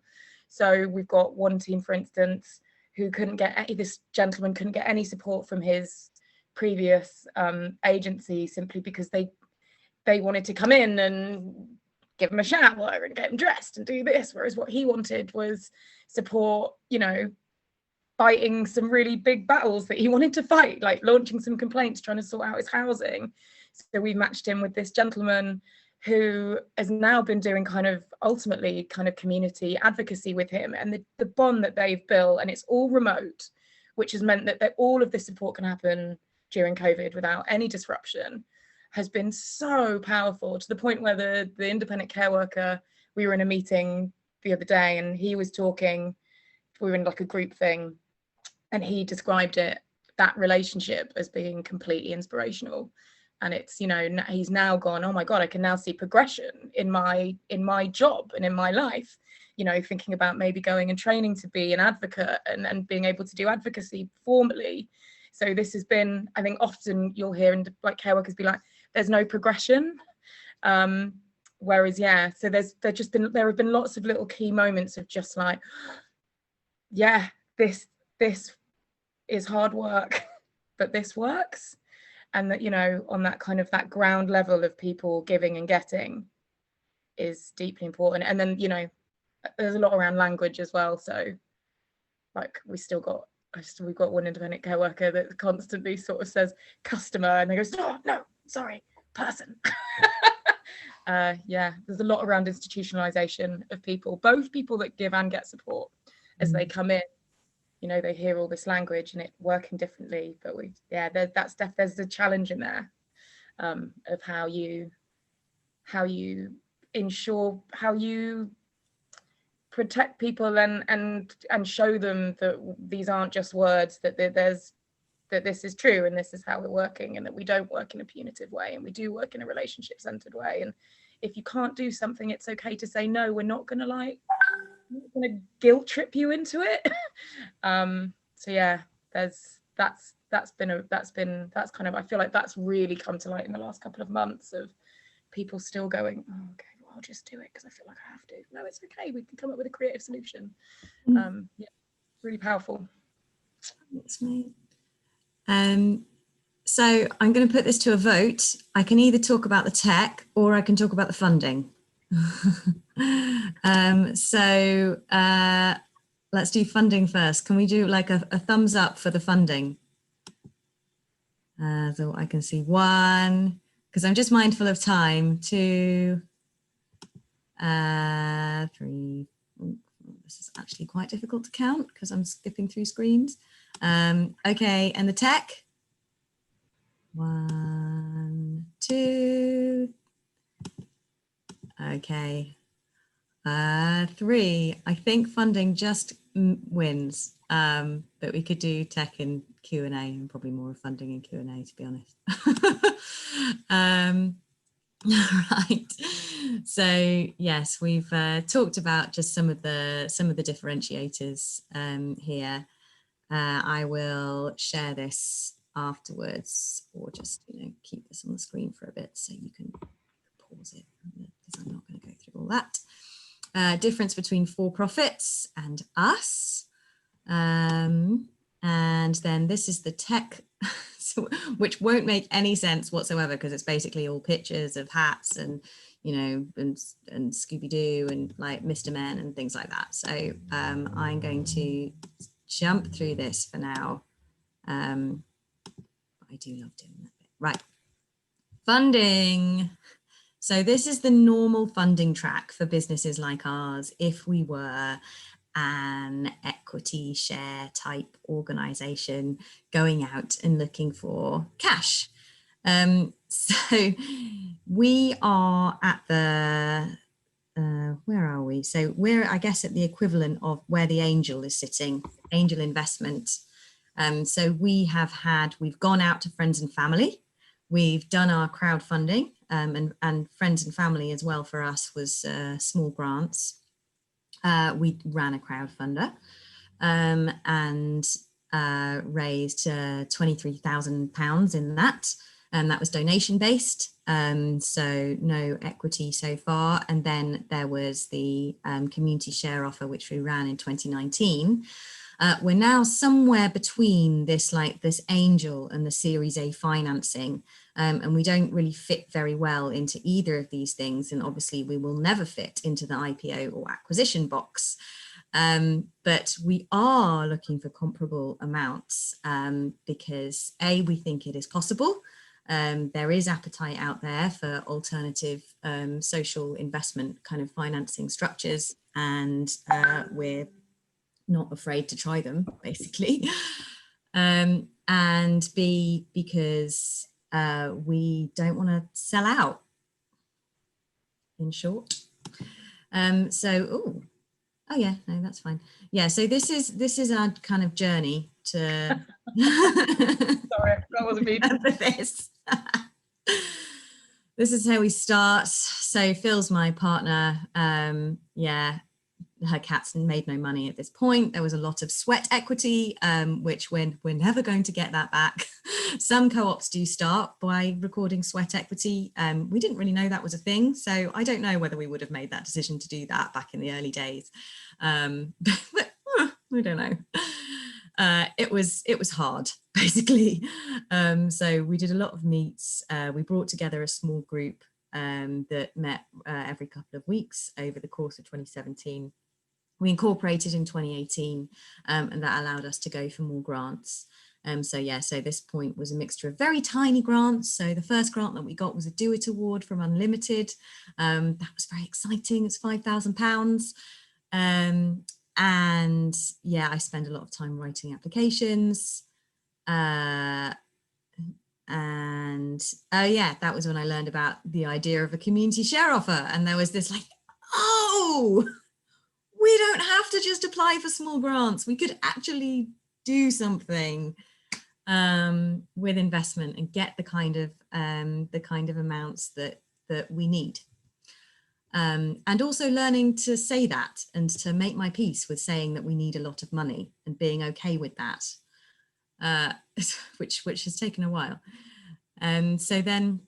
[SPEAKER 7] So we've got one team, for instance, who this gentleman couldn't get any support from his previous agency simply because they wanted to come in and give him a shower and get him dressed and do this, whereas what he wanted was support, you know, fighting some really big battles that he wanted to fight, like launching some complaints, trying to sort out his housing. So we matched him with this gentleman who has now been doing ultimately community advocacy with him, and the bond that they've built, and it's all remote, which has meant that all of this support can happen during COVID without any disruption, has been so powerful, to the point where the independent care worker, we were in a meeting the other day and he was talking, we were in like a group thing, and he described that relationship as being completely inspirational. And it's, you know, he's now gone, oh my God, I can now see progression in my job and in my life, you know, thinking about maybe going and training to be an advocate and being able to do advocacy formally. So this has been, I think often you'll hear like care workers be like, there's no progression. Whereas, yeah, so there have been lots of little key moments of just like, yeah, this is hard work, but this works. And that, you know, on that that ground level of people giving and getting is deeply important. And then, you know, there's a lot around language as well. So like we've got one independent care worker that constantly sort of says customer, and they go, no, sorry, person. Yeah, there's a lot around institutionalization of people, both people that give and get support as they come in. You know, they hear all this language and it working differently, but there's a challenge in there of how you how you ensure, how you protect people and show them that these aren't just words, that this is true and this is how we're working, and that we don't work in a punitive way and we do work in a relationship centered way. And if you can't do something, it's okay to say no. We're not gonna guilt trip you into it. So yeah, that's kind of, I feel like that's really come to light in the last couple of months, of people still going, oh, okay, well, I'll just do it because I feel like I have to. No, it's okay, we can come up with a creative solution. Yeah, really powerful.
[SPEAKER 6] Thanks, mate. So I'm going to put this to a vote. I can either talk about the tech or I can talk about the funding. Let's do funding first. Can we do like a thumbs up for the funding? So I can see 1, because I'm just mindful of time. 2, 3. This is actually quite difficult to count because I'm skipping through screens. Okay, and the tech? 1, 2. Okay. 3. I think funding just wins, but we could do tech and Q&A, and probably more funding and Q&A, to be honest. Right. So yes, we've talked about just some of the differentiators here. I will share this afterwards, or just keep this on the screen for a bit so you can pause it, because I'm not going to go through all that. Difference between for-profits and us, and then this is the tech, which won't make any sense whatsoever because it's basically all pictures of hats and and Scooby-Doo and like Mr. Men and things like that. So I'm going to jump through this for now. I do love doing that bit. Right, funding. So this is the normal funding track for businesses like ours if we were an equity share type organization going out and looking for cash. So we are at the, where are we? So we're, I guess, at the equivalent of where the angel is sitting, angel investment. So we've gone out to friends and family. We've done our crowdfunding, and friends and family as well for us was small grants. We ran a crowdfunder and raised £23,000 in that. That was donation based, so no equity so far. And then there was the community share offer, which we ran in 2019. We're now somewhere between this angel and the Series A financing, and we don't really fit very well into either of these things. And obviously we will never fit into the IPO or acquisition box. But we are looking for comparable amounts because A, we think it is possible. There is appetite out there for alternative social investment kind of financing structures, and we're not afraid to try them, basically. And B, because we don't want to sell out, in short. So, oh yeah, no, that's fine. Yeah, so this is our kind of journey to.
[SPEAKER 7] Sorry, that wasn't me.
[SPEAKER 6] This. This is how we start. So Phil's my partner. Yeah, her cats made no money at this point. There was a lot of sweat equity, which we're never going to get that back. Some co-ops do start by recording sweat equity. We didn't really know that was a thing, so I don't know whether we would have made that decision to do that back in the early days. But we don't know. It was hard, basically. So we did a lot of meets. We brought together a small group that met every couple of weeks over the course of 2017. We incorporated in 2018, and that allowed us to go for more grants. So yeah, so this point was a mixture of very tiny grants. So the first grant that we got was a Do It Award from Unlimited. That was very exciting. It's £5,000. And yeah, I spend a lot of time writing applications. And yeah, that was when I learned about the idea of a community share offer. And there was this like, oh, we don't have to just apply for small grants. We could actually do something with investment and get the kind of amounts that we need. And also learning to say that and to make my peace with saying that we need a lot of money and being okay with that, which has taken a while. So then,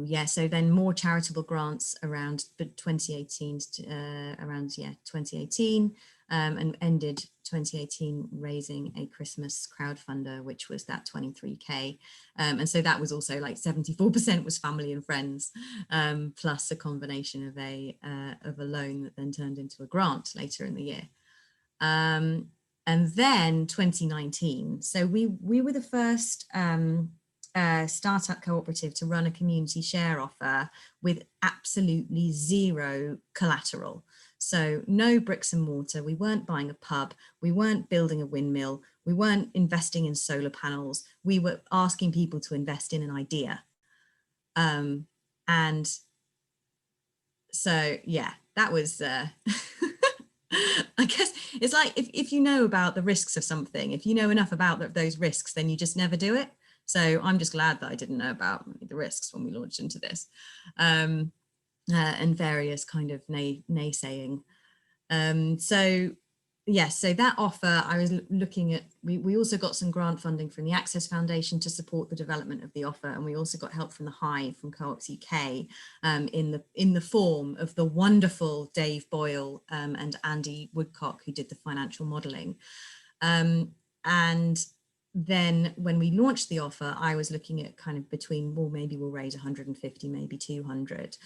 [SPEAKER 6] yeah, so then more charitable grants around 2018 to around 2018, and ended 2018 raising a Christmas crowdfunder, which was that 23k, and so that was also like 74% was family and friends, plus a combination of a loan that then turned into a grant later in the year. And then 2019, so we were the first startup cooperative to run a community share offer with absolutely zero collateral. So no bricks and mortar. We weren't buying a pub. We weren't building a windmill. We weren't investing in solar panels. We were asking people to invest in an idea. And so, yeah, that was, I guess it's like if you know about the risks of something, if you know enough about those risks, then you just never do it. So I'm just glad that I didn't know about the risks when we launched into this, and various kind of naysaying. So yes, so that offer, I was looking at, we also got some grant funding from the Access Foundation to support the development of the offer. And we also got help from the Hive, from Co-ops UK, in the form of the wonderful Dave Boyle and Andy Woodcock, who did the financial modelling. And then when we launched the offer, I was looking at kind of between, well, maybe we'll raise 150, maybe 200.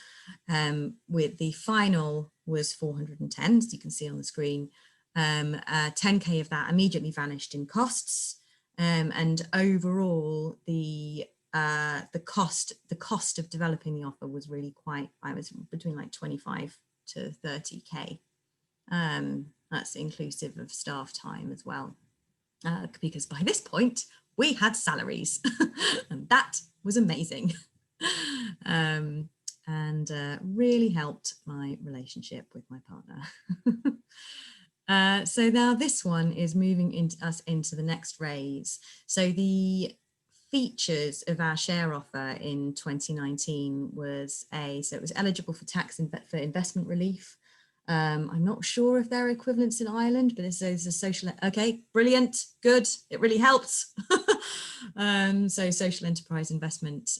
[SPEAKER 6] With the final was 410, as you can see on the screen. 10k of that immediately vanished in costs, and overall the cost of developing the offer was really quite, I was between like 25 to 30k. That's inclusive of staff time as well. Because by this point we had salaries and that was amazing, and really helped my relationship with my partner. So now this one is moving into the next raise. So the features of our share offer in 2019 was so it was eligible for tax for investment relief. I'm not sure if there are equivalents in Ireland, but this is a social, okay, brilliant, good, it really helps. So social enterprise investment,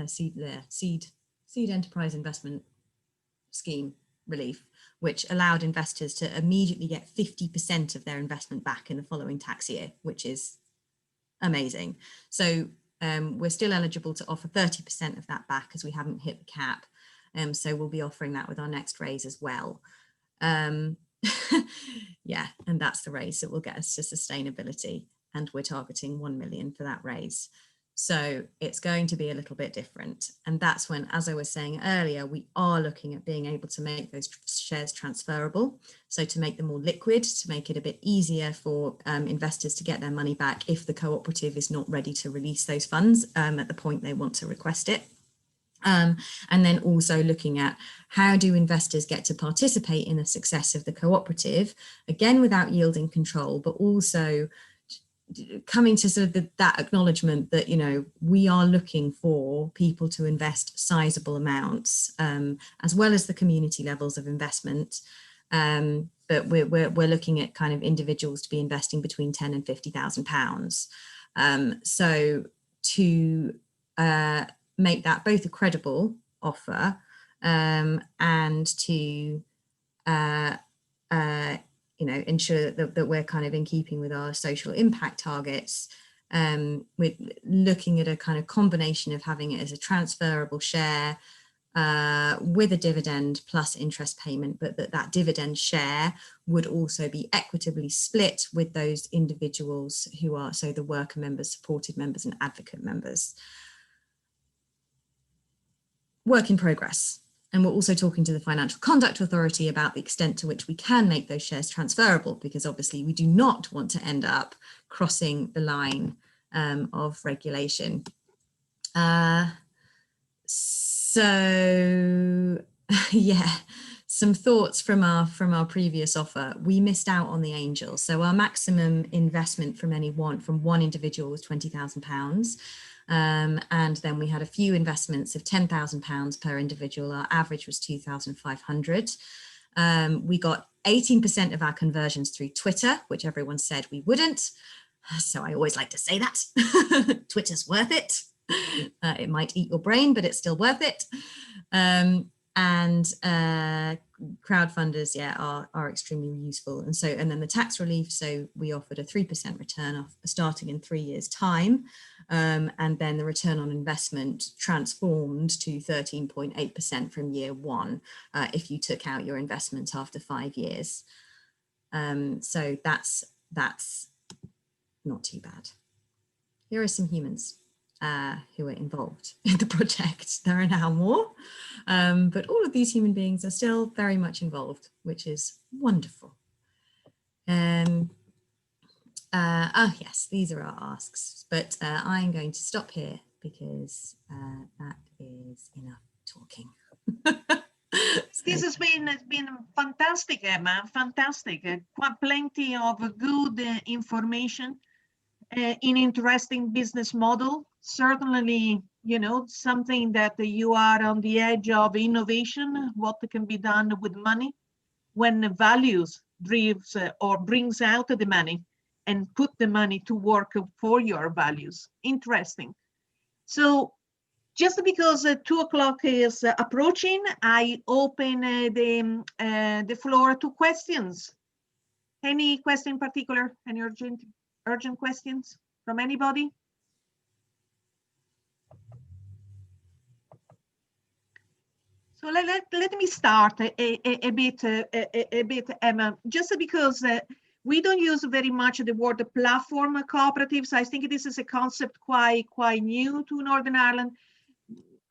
[SPEAKER 6] seed enterprise investment scheme relief, which allowed investors to immediately get 50% of their investment back in the following tax year, which is amazing. So we're still eligible to offer 30% of that back as we haven't hit the cap. So we'll be offering that with our next raise as well. Yeah, and that's the raise that will get us to sustainability, and we're targeting 1 million for that raise. So it's going to be a little bit different. And that's when, as I was saying earlier, we are looking at being able to make those shares transferable. So to make them more liquid, to make it a bit easier for investors to get their money back if the cooperative is not ready to release those funds at the point they want to request it. And then also looking at how do investors get to participate in the success of the cooperative, again, without yielding control, but also coming to sort of that acknowledgement that, you know, we are looking for people to invest sizable amounts, as well as the community levels of investment. But we're looking at kind of individuals to be investing between 10 and 50,000 pounds. So to make that both a credible offer, and to you know, ensure that we're kind of in keeping with our social impact targets, we're looking at a kind of combination of having it as a transferable share with a dividend plus interest payment, but that dividend share would also be equitably split with those individuals who are, so the worker members, supported members and advocate members. Work in progress. And we're also talking to the Financial Conduct Authority about the extent to which we can make those shares transferable, because obviously we do not want to end up crossing the line of regulation. So yeah, some thoughts from our previous offer. We missed out on the angel. So our maximum investment from one individual was £20,000. And then we had a few investments of £10,000 per individual. Our average was 2,500. We got 18% of our conversions through Twitter, which everyone said we wouldn't. So I always like to say that Twitter's worth it. It might eat your brain, but it's still worth it. Crowdfunders, yeah, are extremely useful. And then the tax relief. So we offered a 3% return off starting in 3 years' time. And then the return on investment transformed to 13.8% from year one if you took out your investment after 5 years. So that's not too bad. Here are some humans who are involved in the project. There are now more, but all of these human beings are still very much involved, which is wonderful. Yes, these are our asks, but I'm going to stop here because that is enough talking.
[SPEAKER 3] This has been fantastic, Emma, fantastic. Plenty of good information in interesting business model. Certainly, you know, something that you are on the edge of innovation, what can be done with money when the values drives or brings out the money and put the money to work for your values. Interesting. So just because 2 o'clock is approaching, I open the floor to questions. Any question in particular? Any urgent questions from anybody? So let me start a bit, Emma, just because we don't use very much the word platform cooperatives. I think this is a concept quite new to Northern Ireland.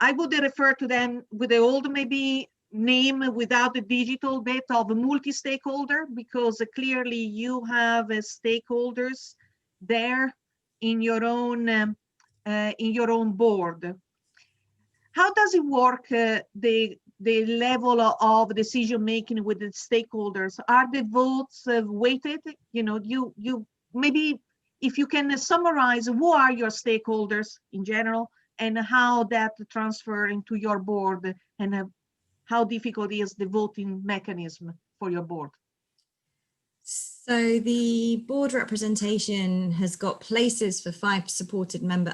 [SPEAKER 3] I would refer to them with the old maybe name without the digital bit of multi-stakeholder, because clearly you have stakeholders there in your own board. How does it work, the level of decision making with the stakeholders? Are the votes weighted? You know, you maybe if you can summarize who are your stakeholders in general and how that transfer into your board, and how difficult is the voting mechanism for your board?
[SPEAKER 6] So the board representation has got places for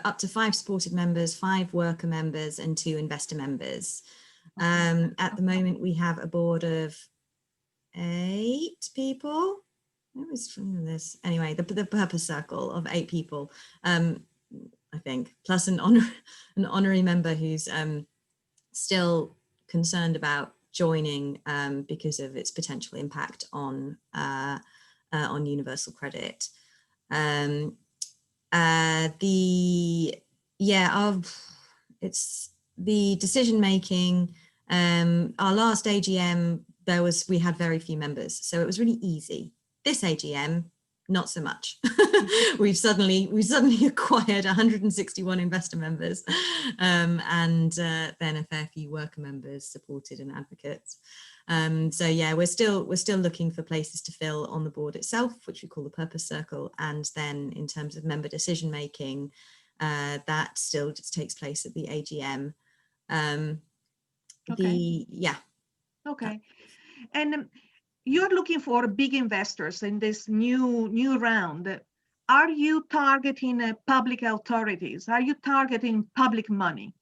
[SPEAKER 6] up to 5 supported members, 5 worker members, and 2 investor members. At the moment, we have a board of 8 people. What was from this? Anyway, the purpose circle of 8 people, I think, plus an honorary member who's still concerned about joining because of its potential impact on universal credit. It's the decision making. Our last AGM, we had very few members, so it was really easy. This AGM, not so much. we've suddenly acquired 161 investor members, and then a fair few worker members, supported and advocates. So yeah, we're still looking for places to fill on the board itself, which we call the purpose circle. And then in terms of member decision making, that still just takes place at the AGM.
[SPEAKER 3] Okay. Okay. And you're looking for big investors in this new round. Are you targeting public authorities? Are you targeting public money,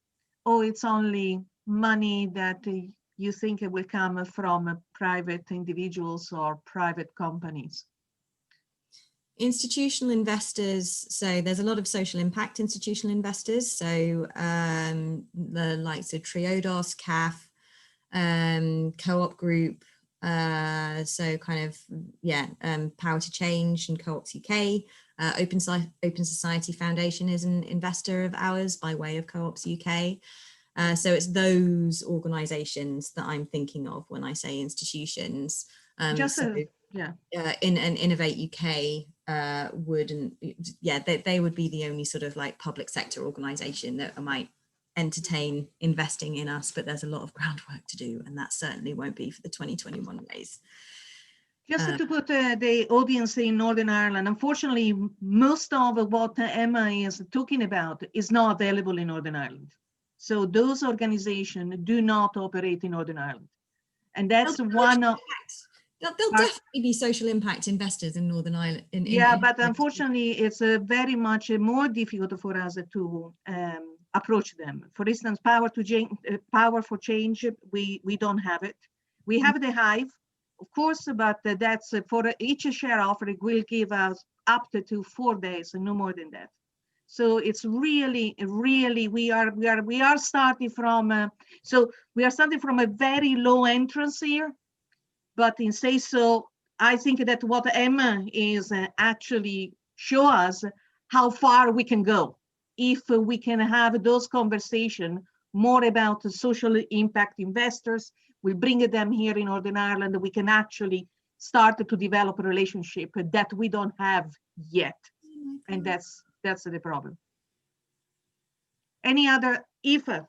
[SPEAKER 3] or it's only money that you think it will come from private individuals or private companies?
[SPEAKER 6] Institutional investors, so there's a lot of social impact institutional investors, so the likes of Triodos, CAF, Co-op Group, so kind of, yeah, Power to Change and Co-ops UK. Open Society Foundation is an investor of ours by way of Co-ops UK. So it's those organisations that I'm thinking of when I say institutions. Innovate UK they would be the only sort of like public sector organisation that I might entertain investing in us, but there's a lot of groundwork to do, and that certainly won't be for the 2021 raise.
[SPEAKER 3] Just to put the audience in Northern Ireland, unfortunately, most of what Emma is talking about is not available in Northern Ireland. So those organizations do not operate in Northern Ireland. And that's one of...
[SPEAKER 6] There'll definitely be social impact investors in Northern Ireland.
[SPEAKER 3] But unfortunately, it's very much more difficult for us to approach them. For instance, Power for Change, we don't have it. We have the Hive, of course, but that's for each share offering will give us up to 4 days and no more than that. So it's really, we are starting from we are starting from a very low entrance here. But in say so, I think that what Emma is actually show us how far we can go if we can have those conversations more about the social impact investors. We bring them here in Northern Ireland. We can actually start to develop a relationship that we don't have yet, and that's the problem. Any other, Aoife?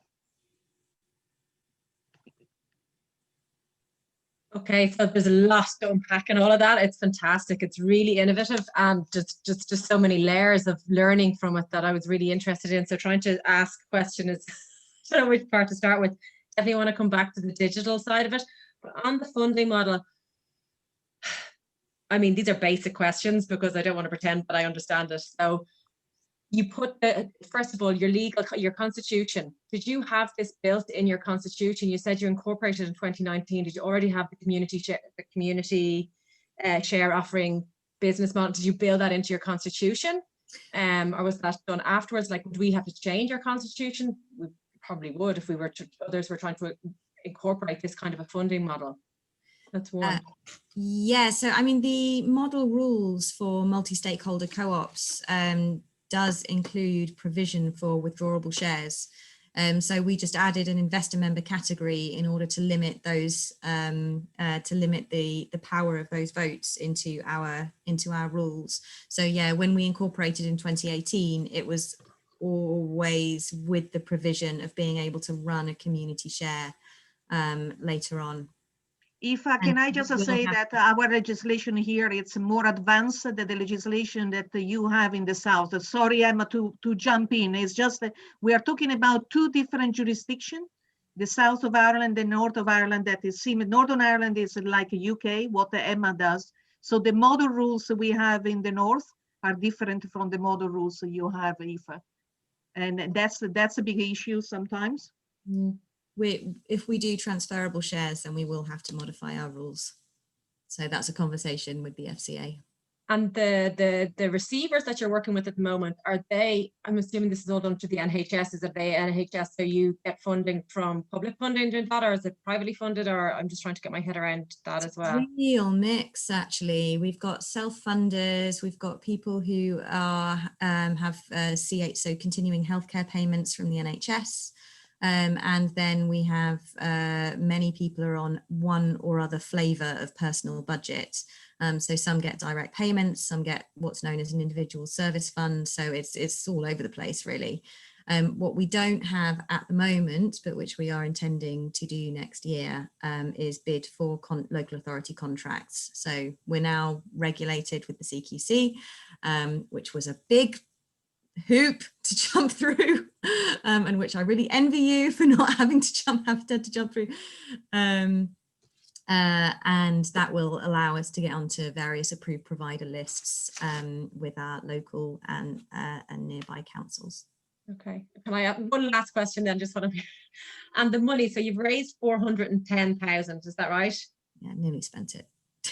[SPEAKER 1] Okay, so there's a lot to unpack in all of that. It's fantastic. It's really innovative, and just so many layers of learning from it that I was really interested in. So trying to ask a question is, I don't know which part to start with. Definitely want to come back to the digital side of it. But on the funding model, I mean, these are basic questions because I don't want to pretend that I understand it. So you put first of all, your constitution. Did you have this built in your constitution? You said you incorporated in 2019. Did you already have the community share offering business model? Did you build that into your constitution? Or was that done afterwards? Like, would we have to change our constitution? We probably would if others were trying to incorporate this kind of a funding model. That's one.
[SPEAKER 6] Yeah, so I mean, the model rules for multi-stakeholder co-ops does include provision for withdrawable shares. So we just added an investor member category in order to limit those, to limit the power of those votes into our rules. So yeah, when we incorporated in 2018, it was always with the provision of being able to run a community share later on.
[SPEAKER 3] Aoife, can I just say that our legislation here, it's more advanced than the legislation that you have in the South. Sorry, Emma, to jump in. It's just that we are talking about two different jurisdictions, the South of Ireland and North of Ireland. That is similar. Northern Ireland is like UK, what the Emma does. So the model rules we have in the North are different from the model rules you have, Aoife. And that's a big issue sometimes.
[SPEAKER 6] Mm. If we do transferable shares, then we will have to modify our rules. So that's a conversation with the FCA.
[SPEAKER 1] And the receivers that you're working with at the moment, are they, I'm assuming this is all done to the NHS, is it they NHS, so you get funding from public funding doing that, or is it privately funded, or I'm just trying to get my head around that as well?
[SPEAKER 6] Real mix, actually. We've got self-funders, we've got people who are have CH, so continuing healthcare payments from the NHS. And then we have many people are on one or other flavour of personal budget. So some get direct payments, some get what's known as an individual service fund. So it's all over the place, really. What we don't have at the moment, but which we are intending to do next year, is bid for local authority contracts. So we're now regulated with the CQC, which was a big hoop to jump through, and which I really envy you for not having to have to jump through, and that will allow us to get onto various approved provider lists with our local and nearby councils.
[SPEAKER 1] Okay, can I add one last question then? Just want to, and the money. So you've raised 410,000, is that right?
[SPEAKER 6] Yeah, nearly spent it.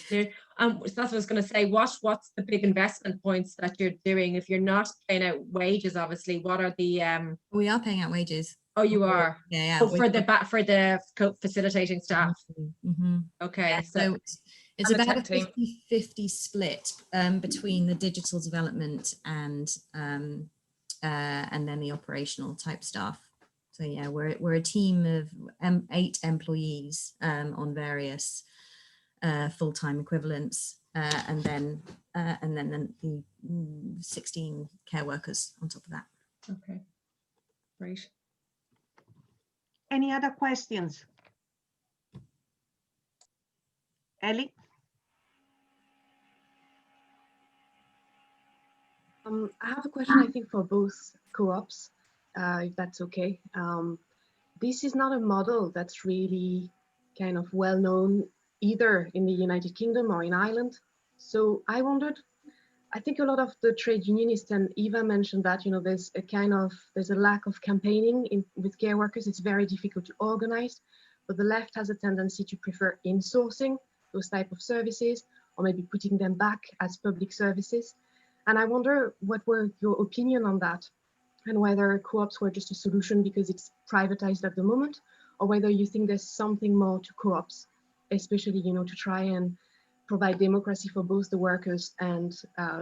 [SPEAKER 1] So that's what I was going to say. What's the big investment points that you're doing? If you're not paying out wages, obviously, what are the
[SPEAKER 6] We are paying out wages.
[SPEAKER 1] Oh, you are.
[SPEAKER 6] Yeah.
[SPEAKER 1] Oh, for the facilitating staff.
[SPEAKER 6] Mm-hmm.
[SPEAKER 1] Okay,
[SPEAKER 6] yeah, so it's
[SPEAKER 7] and
[SPEAKER 6] about a 50-50 split between the digital development and then the operational type staff. So yeah, we're a team of 8 employees on various full-time equivalents, and then the 16 care workers on top of that.
[SPEAKER 1] Okay, great.
[SPEAKER 3] Any other questions? Ellie?
[SPEAKER 4] I have a question, I think, for both co-ops, if that's okay. This is not a model that's really kind of well known either in the United Kingdom or in Ireland. So I wondered, I think a lot of the trade unionists, and Eva mentioned that, you know, there's a lack of campaigning with care workers. It's very difficult to organize, but the left has a tendency to prefer insourcing those type of services, or maybe putting them back as public services. And I wonder what were your opinion on that, and whether co-ops were just a solution because it's privatized at the moment, or whether you think there's something more to co-ops, especially, you know, to try and provide democracy for both the workers and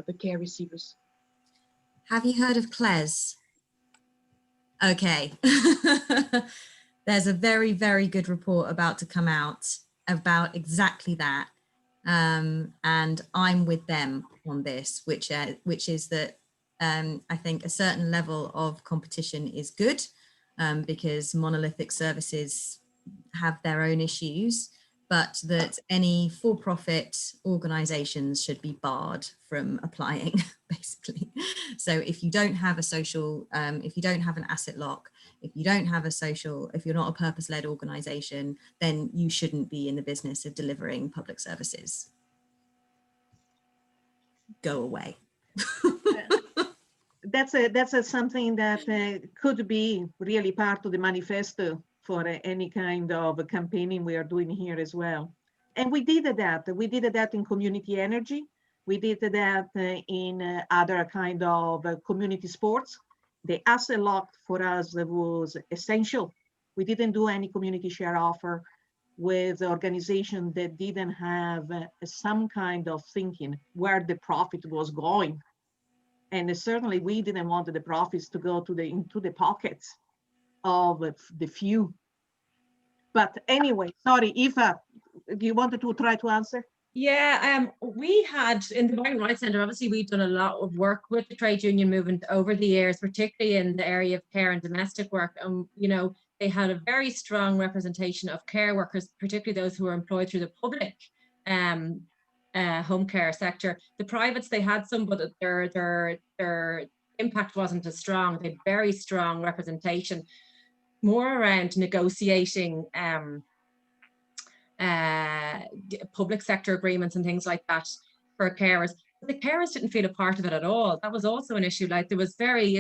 [SPEAKER 4] the care receivers.
[SPEAKER 6] Have you heard of CLES? Okay. There's a very, very good report about to come out about exactly that. And I'm with them on this, which is that I think a certain level of competition is good because monolithic services have their own issues, but that any for-profit organizations should be barred from applying, basically. So if you don't have a social, if you don't have an asset lock, if you don't have a social, if you're not a purpose-led organization, then you shouldn't be in the business of delivering public services. Go away.
[SPEAKER 3] That's something that could be really part of the manifesto for any kind of campaigning we are doing here as well. And we did that. We did that in community energy. We did that in other kind of community sports. The asset lock for us was essential. We didn't do any community share offer with organizations that didn't have some kind of thinking where the profit was going. And certainly we didn't want the profits to go into the pockets of the few. But anyway, sorry, Eva, do you wanted to try to answer?
[SPEAKER 1] Yeah, we had in the Migrant Rights Centre, obviously we've done a lot of work with the trade union movement over the years, particularly in the area of care and domestic work. You know, they had a very strong representation of care workers, particularly those who are employed through the public home care sector. The privates, they had some, but their impact wasn't as strong. They had very strong representation, more around negotiating public sector agreements and things like that for carers. But the carers didn't feel a part of it at all. That was also an issue. Like it was very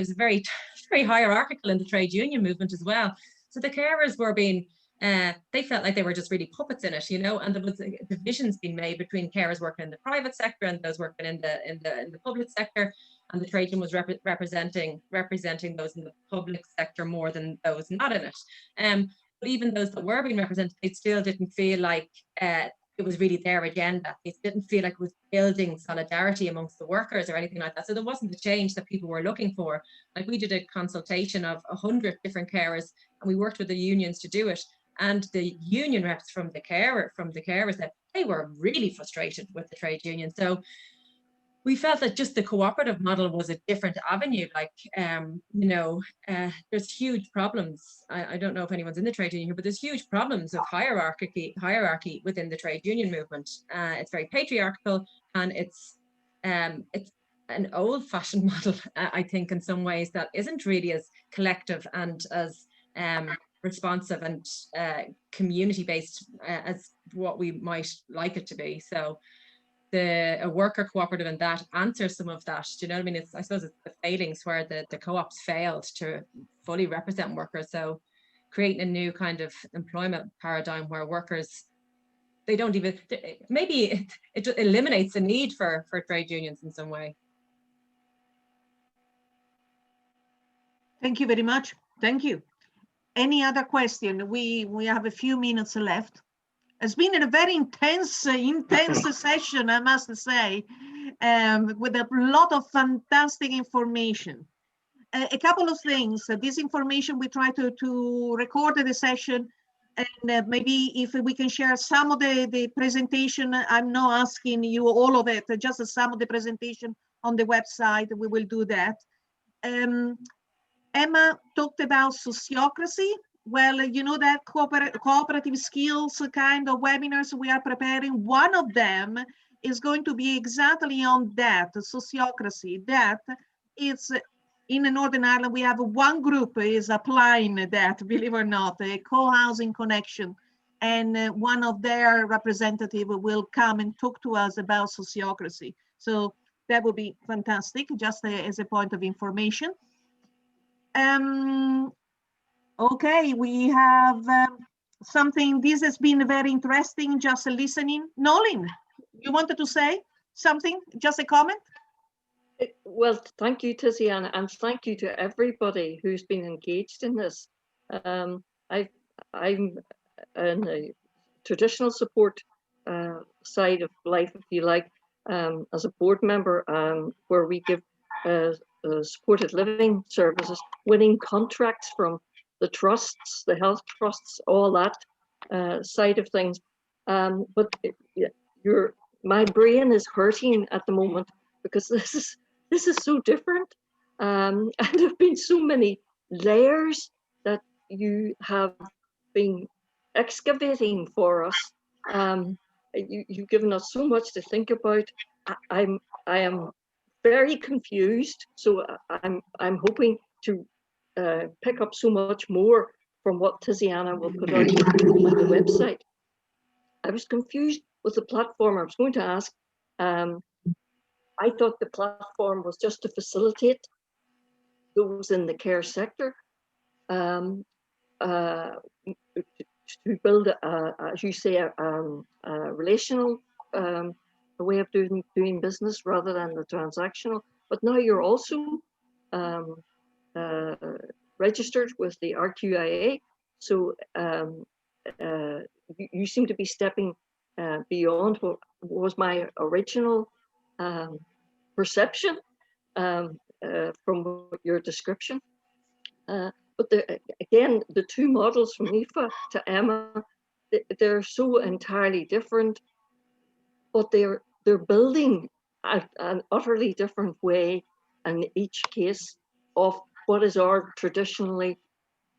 [SPEAKER 1] hierarchical in the trade union movement as well. So the carers were being, they felt like they were just really puppets in it, you know, and there was divisions being made between carers working in the private sector and those working in the public sector. And the trade union was representing those in the public sector more than those not in it. But even those that were being represented, they still didn't feel like it was really their agenda. It didn't feel like it was building solidarity amongst the workers or anything like that. So there wasn't the change that people were looking for. Like we did a consultation of 100 different carers, and we worked with the unions to do it. And the union reps from the carers said they were really frustrated with the trade union. So we felt that just the cooperative model was a different avenue. Like, you know, there's huge problems. I don't know if anyone's in the trade union here, but there's huge problems of hierarchy within the trade union movement. It's very patriarchal, and it's an old-fashioned model, I think, in some ways, that isn't really as collective and as responsive and community-based as what we might like it to be. So a worker cooperative in that answers some of that. Do you know what I mean? I suppose it's the failings where the co-ops failed to fully represent workers. So creating a new kind of employment paradigm where workers, they don't even, maybe it eliminates the need for trade unions in some way.
[SPEAKER 3] Thank you very much. Thank you. Any other question? We have a few minutes left. It's been a very intense session, I must say, with a lot of fantastic information. A couple of things. This information, we try to record the session, and maybe if we can share some of the presentation. I'm not asking you all of it, just some of the presentation on the website. We will do that. Emma talked about sociocracy. well, you know that cooperative skills kind of webinars we are preparing. One of them is going to be exactly on that, sociocracy. That it's in Northern Ireland, we have one group is applying that, believe it or not, a co-housing connection. And one of their representatives will come and talk to us about sociocracy. So that would be fantastic, just as a point of information. Okay, we have something, this has been very interesting, just listening. Nolan, you wanted to say something, just a comment?
[SPEAKER 8] Well, thank you, Tiziana, and thank you to everybody who's been engaged in this. I'm in the traditional support side of life, if you like, as a board member, where we give supported living services, winning contracts from the trusts, the health trusts, all that side of things. But my brain is hurting at the moment because this is so different, and there have been so many layers that you have been excavating for us. You've given us so much to think about. I am very confused, so I'm hoping to pick up so much more from what Tiziana will put out on the website. I was confused with the platform. I was going to ask, I thought the platform was just to facilitate those in the care sector, to build, as you say, a relational way of doing business rather than the transactional. But now you're also registered with the RQIA, so you seem to be stepping beyond what was my original perception from your description. But again, the two models from Aoife to Emma, they're so entirely different, but they're building an utterly different way in each case of what is our traditional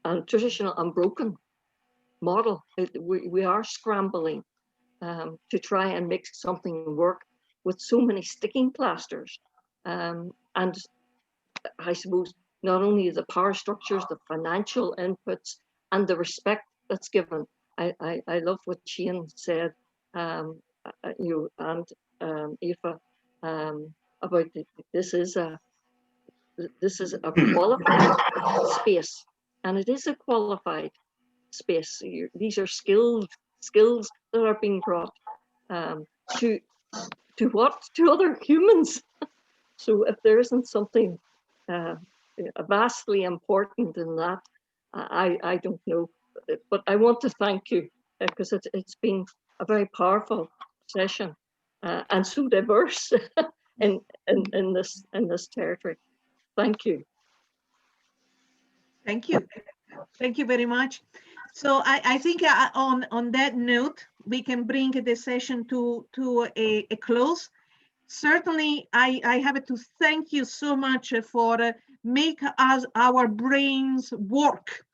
[SPEAKER 8] and broken model. We are scrambling to try and make something work with so many sticking plasters. And I suppose not only the power structures, the financial inputs, and the respect that's given. I love what Shane said, you and Aoife, about this is a qualified space, and it is a qualified space. These are skills that are being brought to other humans. So if there isn't something vastly important in that, I don't know. But I want to thank you because it's been a very powerful session and so diverse in this territory. Thank you.
[SPEAKER 3] Thank you. Thank you very much. So I think on that note, we can bring the session to a close. Certainly, I have to thank you so much for make us our brains work,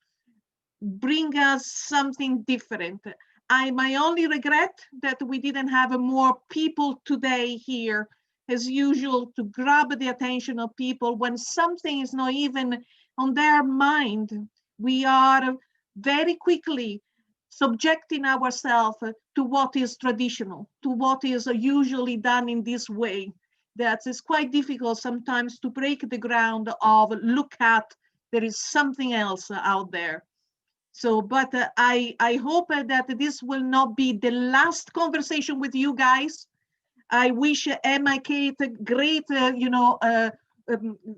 [SPEAKER 3] bring us something different. My only regret that we didn't have more people today here, as usual, to grab the attention of people when something is not even on their mind. We are very quickly subjecting ourselves to what is traditional, to what is usually done in this way. That is quite difficult sometimes to break the ground of look at, there is something else out there. So, but I hope that this will not be the last conversation with you guys. I wish Emma, Kate, great,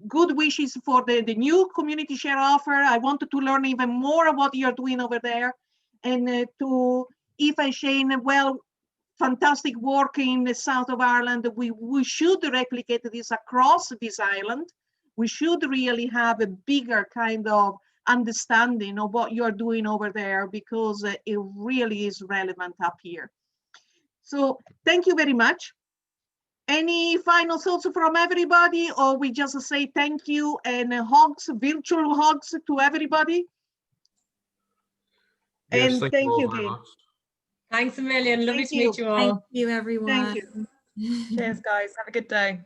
[SPEAKER 3] good wishes for the new community share offer. I wanted to learn even more of what you're doing over there. And to Aoife and Shane, well, fantastic work in the south of Ireland. We should replicate this across this island. We should really have a bigger kind of understanding of what you're doing over there because it really is relevant up here. So thank you very much. Any final thoughts from everybody, or we just say thank you and hugs, virtual hugs to everybody?
[SPEAKER 9] Yes,
[SPEAKER 3] And
[SPEAKER 9] thank
[SPEAKER 3] thank
[SPEAKER 9] you
[SPEAKER 3] you
[SPEAKER 9] all very
[SPEAKER 3] again.
[SPEAKER 9] much.
[SPEAKER 1] Thanks a million. Lovely
[SPEAKER 3] Thank
[SPEAKER 1] to meet
[SPEAKER 3] you.
[SPEAKER 1] you all.
[SPEAKER 6] Thank you, everyone.
[SPEAKER 3] Thank you.
[SPEAKER 7] Cheers, guys. Have a good day.